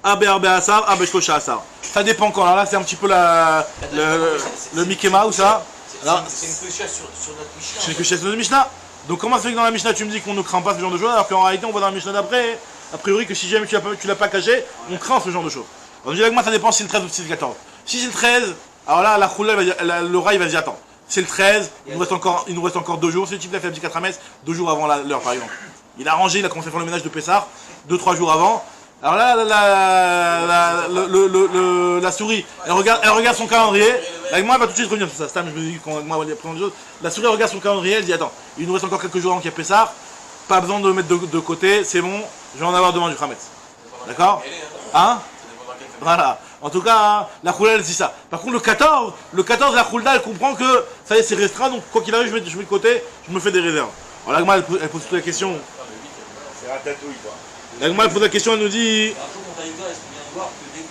Arbe Asar, Abe Shkosha Asar. Ça dépend quand, là c'est un petit peu le Mikema ou ça. C'est une Kosha sur notre Mishnah. C'est une Kosha sur notre Mishnah. Donc comment ça fait que dans la Mishnah tu me dis qu'on ne craint pas ce genre de choses alors qu'en réalité on voit dans la Mishnah d'après, a priori que si jamais tu l'as pas caché, on craint ce genre de choses. On dit là que moi ça dépend si c'est le 13 ou si c'est le 14. Si c'est le 13, alors là la Khulda, le rat il va dire attends, c'est le 13, il nous reste encore 2 jours, c'est le type qui a fait un petit 4 mètres, 2 jours avant l'heure par exemple. Il a rangé, il a commencé à faire le ménage de Pessah, 2-3 jours avant. Alors là, la souris, elle regarde son calendrier. Avec moi, elle va tout de suite revenir sur ça. Je me dis quand moi, elle prend des choses. La souris regarde son calendrier, elle dit attends, il nous reste encore quelques jours avant qu'il y ait Pessah. Pas besoin de le mettre de côté, c'est bon, je vais en avoir demain du Khametz. D'accord? Hein? Voilà. En tout cas, la Khulda, elle dit ça. Par contre, le 14, la Khulda, elle comprend que ça y est, c'est restreint, donc quoi qu'il arrive, je mets de côté, je me fais des réserves. Alors là, elle pose toute la question. C'est ratatouille, quoi. La Gemara pose la question, elle nous dit. Par contre, mon taïga, est-ce qu'on vient de voir que dès que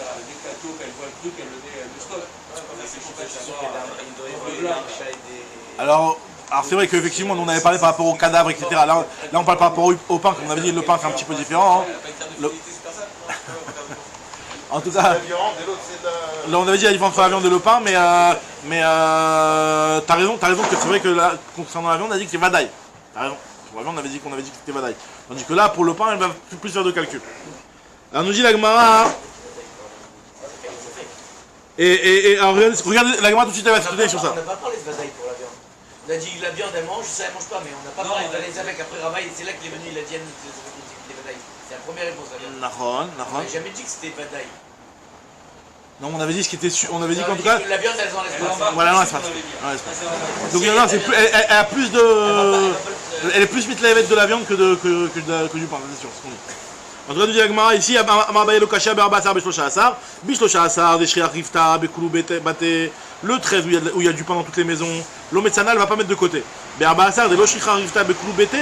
la taupe, elle voit le truc, elle le stoppe. Alors c'est vrai qu'effectivement, on avait parlé par rapport au cadavre, etc. Là on parle par rapport au pain, comme on avait dit, le pain c'est un petit peu différent. Hein. En tout cas, là on avait dit la différence entre la viande et le pain, mais t'as raison que c'est vrai que là, concernant la viande, on a dit que c'était vadaï. T'as raison. Pour la viande, on avait dit que c'était vadaï. Tandis que là, pour le pain, elle va plus faire de calcul. Alors nous dit la Gemara. Et alors, regardez, la Gemara tout de suite, elle va s'étudier sur ça. On n'a pas parlé de vadaï pour la viande. On a dit que la viande elle mange, ça elle mange pas, mais on n'a pas parlé de vadaï avec après Ravaï, c'est là qu'il est venu, il a dit des vadaï. C'est la première réponse, la viande. On n'a jamais dit que c'était vadaï. Non, on avait dit ce qui était on avait dit qu'en tout cas. La viande elle est dans l'espace. Voilà, non, l'espace. Donc non, c'est plus, elle a plus de. Elle est plus mitlaïvette de la viande que du pain, c'est sûr, c'est ce qu'on dit. En tout cas, nous dit la Gemara ici, Amarbaye lo kasha be'arba'asar be'shlosha asar, bishlosha asar, deshriach rifta, be'kulu bate, le 13 où il y a du pain dans toutes les maisons, l'ometzana ne va pas mettre de côté. Be'arba'asar, de l'oshricha rifta, be'kulu bate,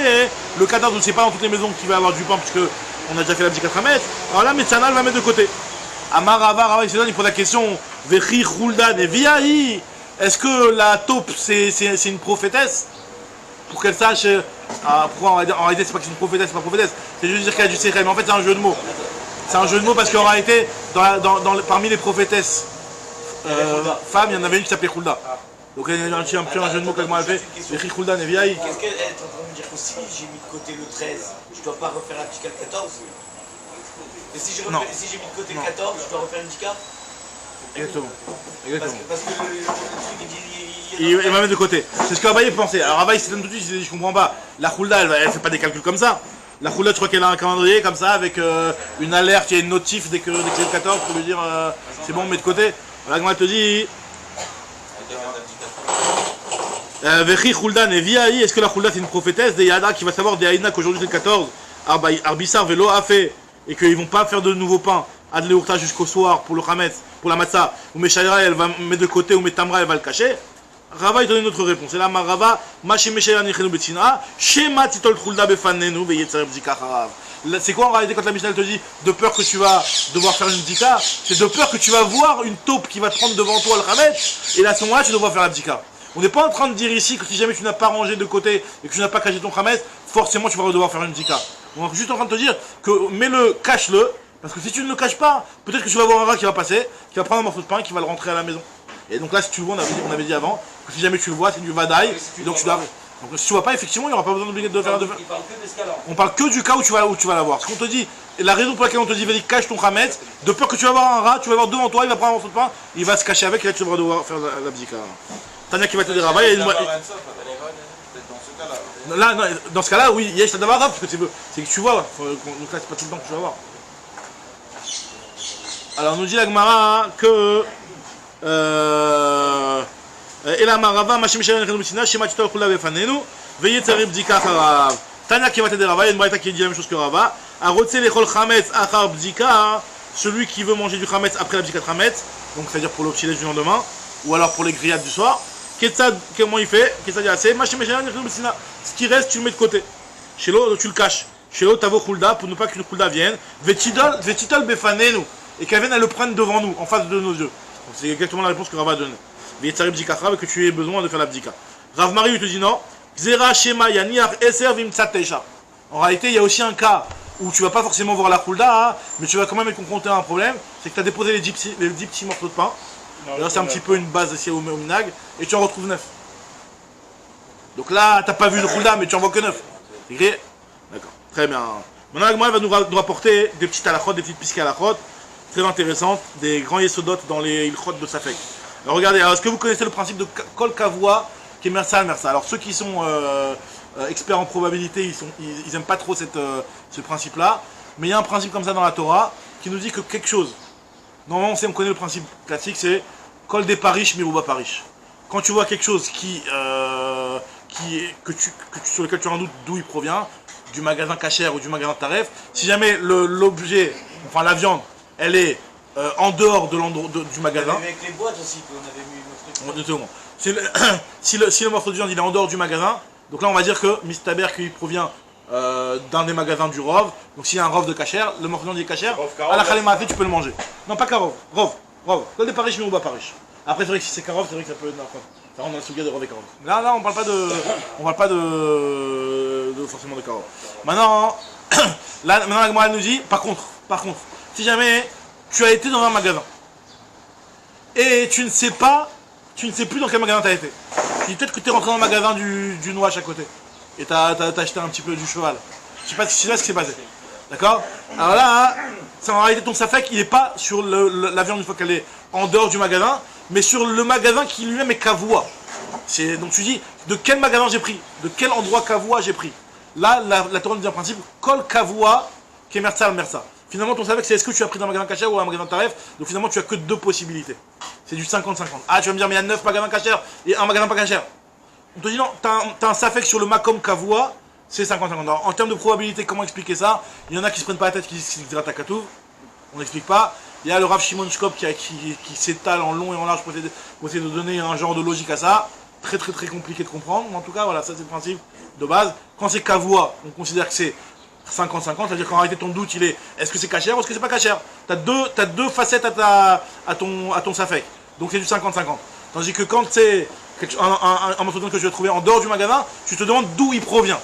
le 14 où c'est pas dans toutes les maisons qu'il va avoir du pain, puisque on a déjà fait la bdika tramet, alors là, metzana va mettre de côté. Amarava, Rava, il pose la question, vechi chuldan et viahi, est-ce que la taupe c'est une prophétesse? Pour qu'elle sache, pourquoi en réalité c'est pas que c'est une prophétesse, c'est pas prophétesse, c'est juste dire qu'elle a du sécret, mais en fait c'est un jeu de mots. C'est un jeu de mots parce qu'en réalité, parmi les prophétesses femmes, il y en avait une qui s'appelait Khulda. Donc il y a un jeu de mots qu'elle m'a fait, Vechi Khulda Neviaï. Qu'est-ce qu'elle est en train de me dire que si j'ai mis de côté le 13, je dois pas refaire la bdika le 14? Et si j'ai mis de côté le 14, je dois refaire une bdika? Exactement. Parce que le truc il dit. Il va mettre de côté. C'est ce que Abaye pensait. Alors Abaye s'étonne tout de suite, il dit je comprends pas. La Khulda, elle fait pas des calculs comme ça. La Khulda, je crois qu'elle a un calendrier comme ça, avec une alerte, il y a une notif dès que c'est le 14 pour lui dire c'est bon, on met de côté. Voilà, elle te dit. Vechi Khulda Neviaï, est-ce que la Khulda c'est une prophétesse des Yada qui va savoir des Aïna qu'aujourd'hui c'est le 14, Arbissar Velo a fait, et qu'ils vont pas faire de nouveaux pains, Adleurta jusqu'au soir pour le Hametz, pour la Matzah, ou Meshaïra elle va mettre de côté, ou Metamra elle va le cacher. Rava il donne une autre réponse. Et là, Rava, c'est quoi en réalité quand la Mishnah te dit de peur que tu vas devoir faire une bdika? C'est de peur que tu vas voir une taupe qui va te prendre devant toi le Hametz, et là, à ce moment-là, tu devras faire la bdika. On n'est pas en train de dire ici que si jamais tu n'as pas rangé de côté et que tu n'as pas caché ton Hametz, forcément tu vas devoir faire une bdika. On est juste en train de te dire que mets-le, cache-le, parce que si tu ne le caches pas, peut-être que tu vas avoir un rat qui va passer, qui va prendre un morceau de pain et qui va le rentrer à la maison. Et donc là, si tu le vois, on avait dit avant, que si jamais tu le vois, c'est du vadaï, et donc tu dois. Donc si tu vois pas, effectivement, il n'y aura pas besoin de faire. Il parle que d'escalade. On parle que du cas où tu vas l'avoir. Ce qu'on te dit, et la raison pour laquelle on te dit, vas-y, cache ton Hametz, de peur que tu vas avoir un rat, tu vas voir devant toi, il va prendre un morceau de pain, il va se cacher avec, et là tu devras devoir faire la bdika. Tania qui va te dire, Rava, il y a une. Là, non, dans ce cas-là, oui, Yesh Tadavar, parce que c'est que tu vois, donc là c'est pas tout le temps que tu vas voir. Alors nous dit la Gemara que Ela Marava, Mashim Mishaïra Nechenu B'Sina, Shema Titol Khulda Befanenu, Veyetzari Bdika Charav. Tania qui va te dire, Rava, il y a une braïta qui dit la même chose que Rava. Arotse Lechol Chametz Achar Bdika, celui qui veut manger du Chametz après la Bdika Chametz, donc c'est-à-dire pour le petit déj du lendemain, ou alors pour les grillades du soir. Comment il fait? Ce qui reste, tu le mets de côté. Chez l'autre, tu le caches. Chez l'autre, t'as Khulda pour ne pas qu'une Khulda vienne. Vetitol befanenu. Et qu'elle vienne, elle le prenne devant nous, en face de nos yeux. Donc c'est exactement la réponse que Rav a donnée. Veyetzari bdika charav, que tu aies besoin de faire la bdika. Rav Marie, il te dit non. Zera shema yaniach eser vimtsatesha. En réalité, il y a aussi un cas où tu vas pas forcément voir la Khulda, hein, mais tu vas quand même être confronté à un problème. C'est que tu as déposé les 10 petits morceaux de pain. Là, c'est un petit peu une base ici au minag, et tu en retrouves 9. Donc là, t'as pas vu le Khulda, mais tu en vois que 9. C'est écrit? D'accord, très bien. Maintenant, la Gemara va nous rapporter des petites halachot, des petites pisques halachot, très intéressantes, des grands yesodot dans les ilchot de Safek. Alors regardez, est-ce que vous connaissez le principe de Kol Kavua, qui est Mersa Mersa? Alors ceux qui sont experts en probabilité, ils aiment pas trop ce principe-là, mais il y a un principe comme ça dans la Torah, qui nous dit que quelque chose, normalement on connaît le principe classique, c'est Kol de Parish, Miruba Parish. Quand tu vois quelque chose sur lequel tu as un doute d'où il provient, du magasin Kacher ou du magasin Taref, si jamais l'objet, enfin la viande, elle est en dehors de du magasin. Avec les boîtes aussi qu'on avait mis notre si le morceau de viande il est en dehors du magasin, donc là on va dire que Mistaber qu'il provient dans des magasins du Rov. Donc s'il y a un Rov de Kacher, le morceau de viande est Kacher, Rov à Karov, la Khalimati tu peux le manger. Non, pas Karov, Rov. Col des Parish, mais ou bas Parish. Après, c'est vrai que si c'est Karov, c'est vrai que ça peut. Non, quoi. Ça rentre dans le souga de Rov et Karov. Là, on parle pas de. On parle pas de forcément de Karov. Maintenant, là, la Gemara nous dit, par contre, si jamais tu as été dans un magasin et tu ne sais plus dans quel magasin tu as été. Tu dis peut-être que tu es rentré dans le magasin du Nouache à côté et tu as acheté un petit peu du cheval. Je sais pas ce qui s'est passé. D'accord? Alors là, en réalité, ton safek, il n'est pas sur la viande une fois qu'elle est en dehors du magasin, mais sur le magasin qui lui-même est kavoua. Donc tu dis, de quel magasin j'ai pris? De quel endroit kavoua j'ai pris? Là, la Torah nous dit en principe, kol kavoua, kemerza al merza. Finalement, ton safek, c'est est-ce que tu as pris dans un magasin kacher ou un magasin taref? Donc finalement, tu as que 2 possibilités. C'est du 50-50. Ah, tu vas me dire, mais il y a 9 magasins kacher et un magasin pas kacher. On te dit non, t'as un safek sur le makom kavoua, c'est 50-50. En termes de probabilité, comment expliquer ça? Il y en a qui se prennent pas la tête, qui disent que c'est Zeratakatouv. On n'explique pas. Il y a le Rav Shimon Shkop qui s'étale en long et en large pour essayer de donner un genre de logique à ça. Très compliqué de comprendre. Mais en tout cas, voilà, ça c'est le principe de base. Quand c'est kavoua, on considère que c'est 50-50, c'est-à-dire qu'en réalité ton doute il est est-ce que c'est cachère ou est-ce que c'est pas cachère? T'as deux facettes à ton safek. Donc c'est du 50-50. Tandis que quand c'est un morceau de viande que tu vas trouver en dehors du magasin, tu te demandes d'où il provient.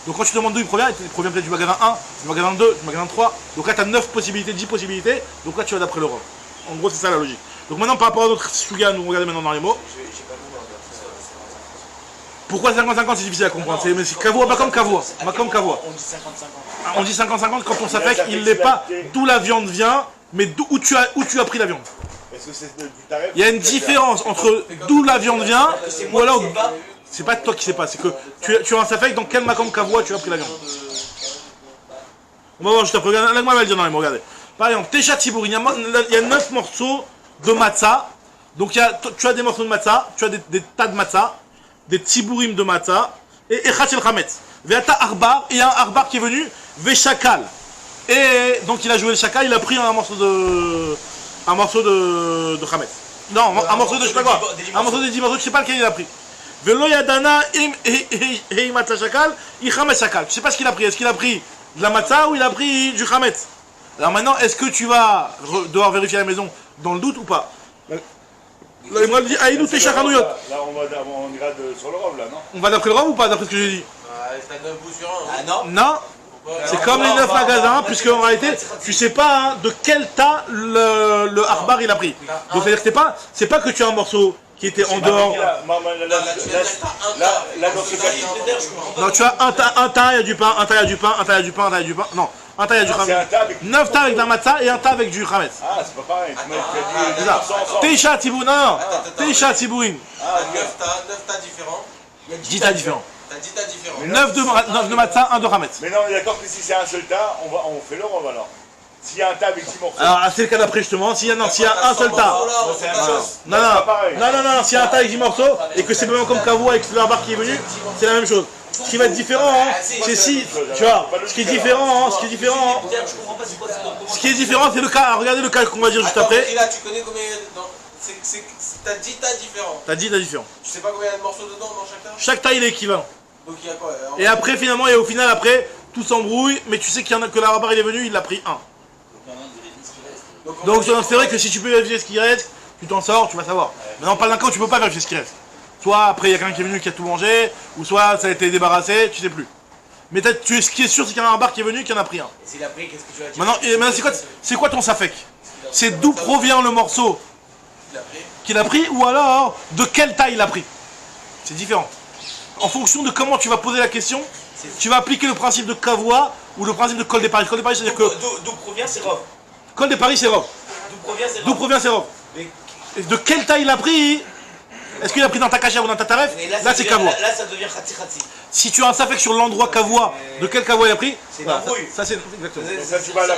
Donc quand tu te demandes d'où il provient peut-être du magasin 1, du magasin 2, du magasin 3. Donc là tu as 9 possibilités, 10 possibilités. Donc là tu vas d'après l'Europe. En gros c'est ça la logique. Donc maintenant par rapport à notre suga, nous regardons maintenant dans les mots. Pourquoi 50-50 c'est difficile à comprendre? C'est kavoua, pas comme kavoua. On dit 50-50. On dit 50-50 quand on s'attaque, il n'est pas d'où la viande vient, mais où tu as pris la viande. Est-ce que c'est du tarif? Il y a une différence entre d'où la viande vient, ou alors c'est pas toi qui sais pas, c'est que tu as un safek dans quel macam kavoua tu as pris la viande. On va voir juste après, là moi elle va le dire dans les mots, regardez. Par exemple, Tesha Tzibour, il y a 9 morceaux de matzah, donc tu as des morceaux de matzah, tu as des tas de matzah, des tzibourim de matzah, et Echat Shel Chametz. Veata Arbar, et il y a un Arbar qui est venu, Veshakal. Et donc il a joué le Shakal, il a pris un morceau de Chametz. Non, un morceau de je sais pas quoi. Un morceau de 10 morceaux, je sais pas lequel il a pris. Velo Yadana im matzah Shakal, i Chametz Shakal. Tu sais pas ce qu'il a pris, est-ce qu'il a pris de la matzah ou il a pris du Chametz? Alors maintenant, est-ce que tu vas devoir vérifier à la maison dans le doute ou pas? Là, il m'a dit, Aïnou Tesha Hanouyot. Là, on ira sur le Rov, là, non? On va d'après le Rov ou pas, d'après ce que j'ai dit? T'as 9 bouts sur 1. Ah non? Non. C'est comme les 9 magasins, puisque en réalité, tu sais pas hein, de quel tas le Arbar il a pris. Donc c'est-à-dire que c'est pas que tu as un morceau qui était en dehors. Là, dans ce cas, Non, tu as un tas, il y a du pain, un tas, il y a du pain, un tas, il y a du pain, un tas, il y a du pain. Non, un tas, il y a du c'est un chametz. tas avec... 9 tas avec de la matzah et un tas avec du chametz. Ah, c'est pas pareil. Tu m'as dit C'est ça. 200 ensemble. Teisha Tzibour, non, Teisha Tzibourim. Ah, T'as 9 tas différents. Il y a 10 tas différents. T'as 10 tas différents. 9 de matzah, 1 de chametz. Mais non, on est d'accord que si c'est un seul tas, on fait le Rov alors. S'il y a un tas avec 10 morceaux. Alors, c'est le cas d'après justement. S'il y a un seul tas. C'est la même chose. Non, s'il y a un tas avec 10 morceaux et que c'est même comme Kavou avec le Arbar qui est venu, c'est la même chose. Ce qui va être différent, hein, c'est si, tu vois, ce qui est différent, Je comprends pas c'est quoi ce qui est différent, c'est le cas, alors regardez le cas qu'on va dire juste après. Et là, tu connais combien. T'as 10 tas différents. T'as dit la différence. Tu sais pas combien il y a de morceaux dedans dans chaque tas? Chaque tas il est équivalent. Donc il y a quoi? Et après finalement, et au final après, tout s'embrouille, mais tu sais qu'il y en a que l'Arbar il est venu, il l'a pris un. Donc c'est vrai que si tu peux vérifier ce qui reste, tu t'en sors, tu vas savoir. Maintenant, pas d'un cas où tu peux pas vérifier ce qui reste. Soit après il y a quelqu'un qui est venu qui a tout mangé, ou soit ça a été débarrassé, tu sais plus. Mais ce qui est sûr, c'est qu'il y en a un bar qui est venu qui en a pris un. Et s'il a pris, qu'est-ce que tu vas dire? Maintenant c'est quoi ton safek? C'est d'où provient le morceau qu'il a pris, ou alors de quelle taille il a pris. C'est différent. En fonction de comment tu vas poser la question, tu vas appliquer le principe de Kavoua ou le principe de Col des Paris. Col des Paris, c'est-à-dire que D'où provient ces robes? Col des Paris, c'est Rov. D'où provient ces robes? Et de quelle taille il a pris? Est-ce qu'il a pris dans ta cachère ou dans ta taref? Là, c'est Kavoua. Là, ça devient khatsi. Si tu as un safek sur l'endroit Kavoua, de quel Kavoua il a pris? C'est une embrouille. Ça, c'est exactement.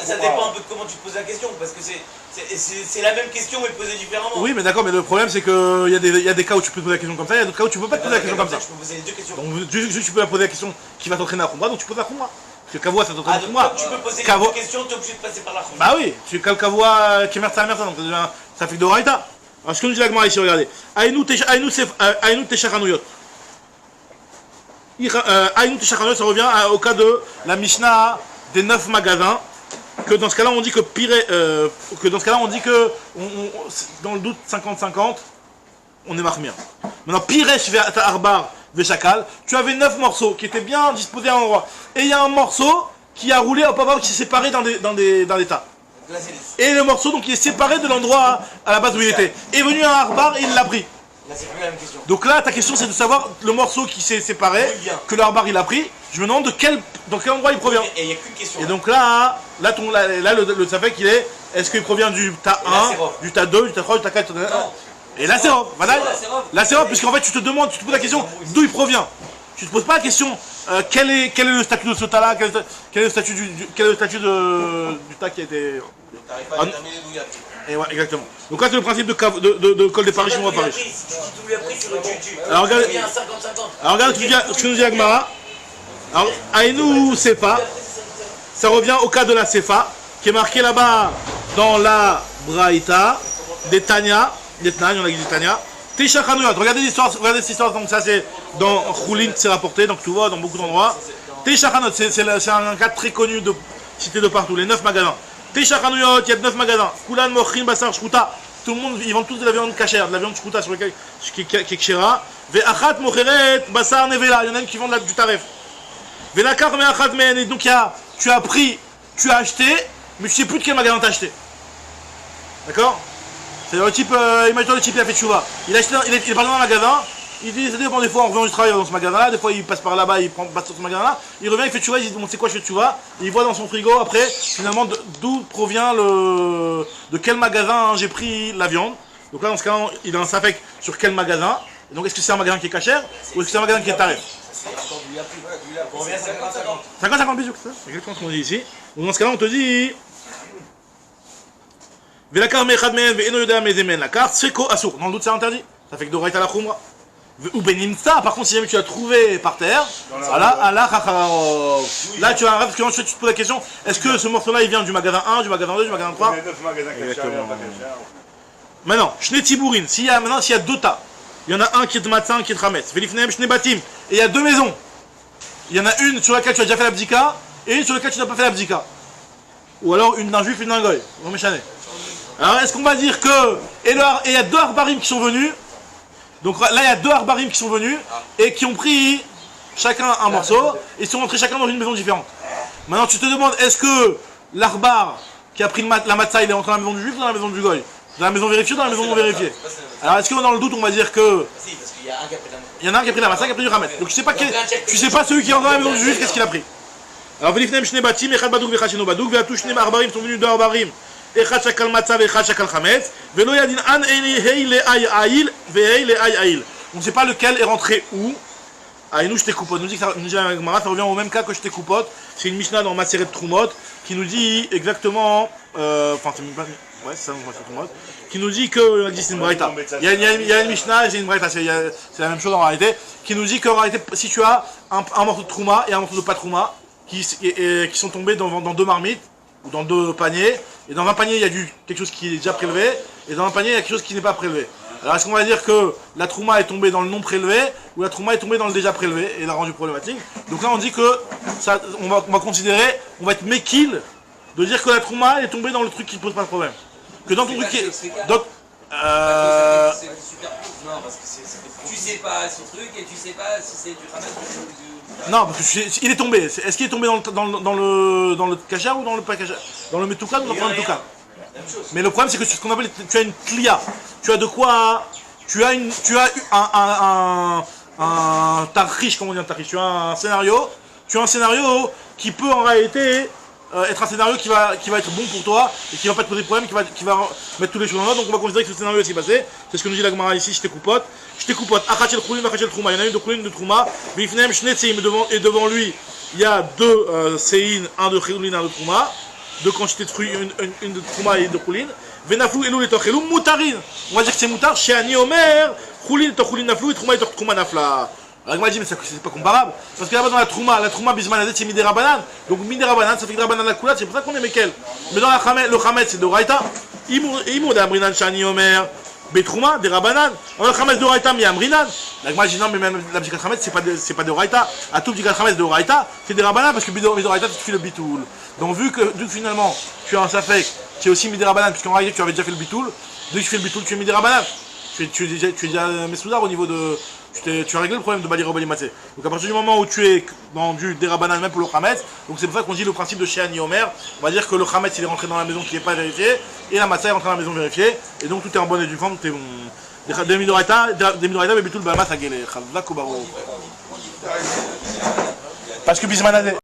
Ça dépend un peu de comment tu poses la question, parce que c'est la même question mais posée différemment. Oui, mais d'accord, mais le problème c'est qu'il y a des cas où tu peux te poser la question comme ça, il y a d'autres cas où tu peux pas te poser la question comme ça. Je peux poser les deux questions. Donc juste tu peux la poser la question qui va t'entraîner à Khumra, donc tu poses la Khumra. Parce que Kavoua ça t'entraîne à Khumra. Tu peux poser les deux questions, tu es obligé de passer par la Khumra. Bah oui, tu es Kavoua qui est mersa, donc ça fait que de Raïta. Alors ce que nous dit la Gemara ici, regardez. Aïnou Tesha Hanouyot. Aïnou Teshachanot, ça revient au cas de la Mishnah des 9 magasins. Que dans ce cas-là, on dit que dans le doute 50-50, on est marmir. Maintenant, Piresh Ve'ata Arbar Ve'Shakal, tu avais 9 morceaux qui étaient bien disposés à un endroit. Et il y a un morceau qui a roulé, qui s'est séparé dans des tas. Et le morceau, donc, il est séparé de l'endroit à la base où il était. Est venu un Arbar et il l'a pris. Là, c'est plus la même question. Donc là, ta question, c'est de savoir le morceau qui s'est séparé, que le Arbar il a pris. Je me demande dans quel endroit il provient. Et il n'y a qu'une question. Et donc là le Safek, il est, est-ce qu'il provient du tas 1, du tas 2, du tas 3, du tas 4, du tas 1. Et là, c'est Rov. Là, c'est Rov, puisqu'en fait, tu te poses la question d'où il provient. Tu te poses pas la question quel est le statut de ce tas-là, quel est le statut du tas qui a été. T'arrives pas à déterminer d'où il a pris. Et ouais, exactement. Donc là, c'est le principe de col des Paris, on va Paris. Si tu dis tout lui a pris, c'est le tutu. Alors regarde, Il y a un 50-50. alors regarde ce que nous dit Agmara. Alors, Aïnou Sefa, ça revient au cas de la Sefa, qui est marqué là-bas dans la Braïta, des Tanya, on a dit des Tanya. Tisha Chanuyot, regardez cette histoire, donc ça c'est dans Choulin, c'est rapporté, donc tu vois, dans beaucoup d'endroits. Tisha Chanuyot, c'est un cas très connu, cité de partout, les 9 magasins. Tisha Chanuyot, il y a 9 magasins. Kulan, Mochin, Basar, Shkuta. Tout le monde, ils vendent tous de la viande cachère, de la viande Shkuta sur lequel qui est kshera. Ve'achat, Mocheret, Basar, Nevela. Il y en a une qui vendent du taref. Ve'lakar, Me'achat, Men. Et donc tu as pris, tu as acheté, mais tu sais plus de quel magasin t'as acheté. D'accord? C'est le type, imagine-toi le type, il a fait tchouva. Il est par dans un magasin, il dit, ça dépend, des fois on revient du travail dans ce magasin-là, des fois il passe par là-bas, il passe sur ce magasin-là, il revient, il fait tchouva, il dit, bon, c'est quoi je fais tchouva? Il voit dans son frigo, après, finalement, d'où provient de quel magasin j'ai pris la viande. Donc là, dans ce cas-là, il a un safek sur quel magasin. Et donc, est-ce que c'est un magasin qui est cachère, ou est-ce que c'est un magasin qui est tarif? C'est encore du appui. On revient à 50-50. 50-50 bisous, c'est exactement ce qu'on dit ici. Donc dans ce cas-là, on te dit... Velakar mechad men ve'eno yoda mezemen la carte seko asur. Dans le doute, c'est interdit. Ça fait que d'oraita la khumra. Ou benimsa, par contre, si jamais tu l'as trouvé par terre, là tu as un rêve, parce que ensuite tu te poses la question, est-ce que ce morceau-là il vient du magasin 1, du magasin 2, du magasin 3? Il y a 9 magasins cachers, il y a pas cachers. Maintenant, Shne Tibourin, s'il y a deux tas, il y en a un qui est de matzah, un qui est de Hametz. Velifnem Shne Batim, et il y a deux maisons. Il y en a une sur laquelle tu as déjà fait la bdika, et une sur laquelle tu n'as pas fait la bdika. Ou alors une d'un juif et une d'un goy. Bon, méchané. Alors, est-ce qu'on va dire que. Et il y a deux arbarim qui sont venus. Donc là, il y a deux arbarim qui sont venus et qui ont pris chacun un morceau et sont rentrés chacun dans une maison différente. Maintenant, tu te demandes, est-ce que l'arbar qui a pris la matzah, il est rentré dans la maison du juif ou dans la maison du goy? Dans la maison vérifiée ou dans la maison non vérifiée? Alors, est-ce que dans le doute, on va dire que. Si, parce qu'il y a un qui a pris la matzah. Il y en a un qui a pris la matzah, qui a pris du hametz. Donc, tu sais pas celui qui est rentré dans la maison du juif, qu'est-ce qu'il a pris? Alors, Velifnem Shne Batim, Echad Badouk, Vechad Sheno Badouk, Veatou Shne Arbarim sont venus deux arbarim. Echad Shakal Matzah, Echad Shakal Hametz. Velo Yadin An Hei Le Ay Aïl, Vehei Le Ay Aïl. On ne sait pas lequel est rentré où. Ah, et nous, je t'écoupote. Nous dit ça revient au même cas que je t'écoupote. C'est une Mishnah dans Maseret Trumot qui nous dit exactement. Enfin, c'est pas. Ouais, c'est ça, Maseret Trumot. Qui nous dit que. C'est une braïta. Il y a une Mishnah et c'est une braïta. C'est la même chose en réalité. Qui nous dit qu'en réalité, si tu as un morceau de Trouma et un morceau de pas Trouma qui sont tombés dans deux marmites ou dans deux paniers, et dans un panier il y a quelque chose qui est déjà prélevé, et dans un panier il y a quelque chose qui n'est pas prélevé. Alors est-ce qu'on va dire que la trouma est tombée dans le non prélevé ou la trouma est tombée dans le déjà prélevé et l'a rendu problématique? Donc là on dit que ça, on va considérer, on va être méquille de dire que la trouma est tombée dans le truc qui ne pose pas de problème. Que dans ton truc qui est... Donc, C'est super cool. Non, parce que tu sais pas son truc et tu sais pas si c'est du ramasser ou du... Non, parce que il est tombé. Est-ce qu'il est tombé dans le cachar ou dans le pas cachar? Dans le metoukan ou dans le metoukan? Mais le problème c'est que ce qu'on appelle, tu as une clia. Tu as de quoi. Tu as un tarriche, comment on dit un tarriche? Tu as un scénario. Tu as un scénario qui peut en réalité être un scénario qui va être bon pour toi et qui va pas te poser de problème, qui va mettre toutes les choses en ordre. Donc on va considérer que ce scénario s'est passé. C'est ce que nous dit la Gemara ici. Je t'écoupote. Achachel Choulin, Achachel Trouma. Il y en a une de Choulin, de Trouma. Bifnem Shnetseim, et devant lui, il y a deux Sein, un de Choulin, un de Trouma. Deux quantités de fruits, une de Trouma et une de Choulin. Venaflou Elou et Tochelou, Moutarin. On va dire que c'est Moutar. Chez Ani Omer, Choulin, Tochoulin Naflou et Trouma et Trouma Nafla. Alors, il m'a dit, mais c'est pas comparable. Parce que là-bas, dans la Trouma Bismanadet, c'est Midera Banan. Donc, Midera Banan, ça fait Midera Banan la Koulat, c'est pour ça qu'on est Mekel. Mais dans le Hamet, c'est de Raïta. Imo d'Abrinan Shani Omer. Betrouma, des Rabanan. Alors, Khametz de Oraita, mais Amrinan. La Gemara dit non, mais même la Bdikat Khametz, c'est pas de Oraita. À tout Bdikat Khametz de Oraita, c'est des Rabanan parce que Midoraita, tu fais le bitoul. Donc, vu que finalement, tu as un Safek qui est aussi mis des Rabanan, puisqu'en réalité, tu avais déjà fait le bitoul, dès que tu fais le bitoul, tu es mis des Rabanan. Tu es déjà Messoudar au niveau de. Tu as réglé le problème de Baliro Balimatsé. Donc à partir du moment où tu es dans du Derabanan même pour le Khametz, donc c'est pour ça qu'on dit le principe de Sheani Omer, on va dire que le Khametz il est rentré dans la maison qui n'est pas vérifié, et la Matzah est rentrée dans la maison vérifiée, et donc tout est en bonne et due forme, tout est bon. Des Midoraita, mais Bitul Balmas à Gele. Parce que Bismanade.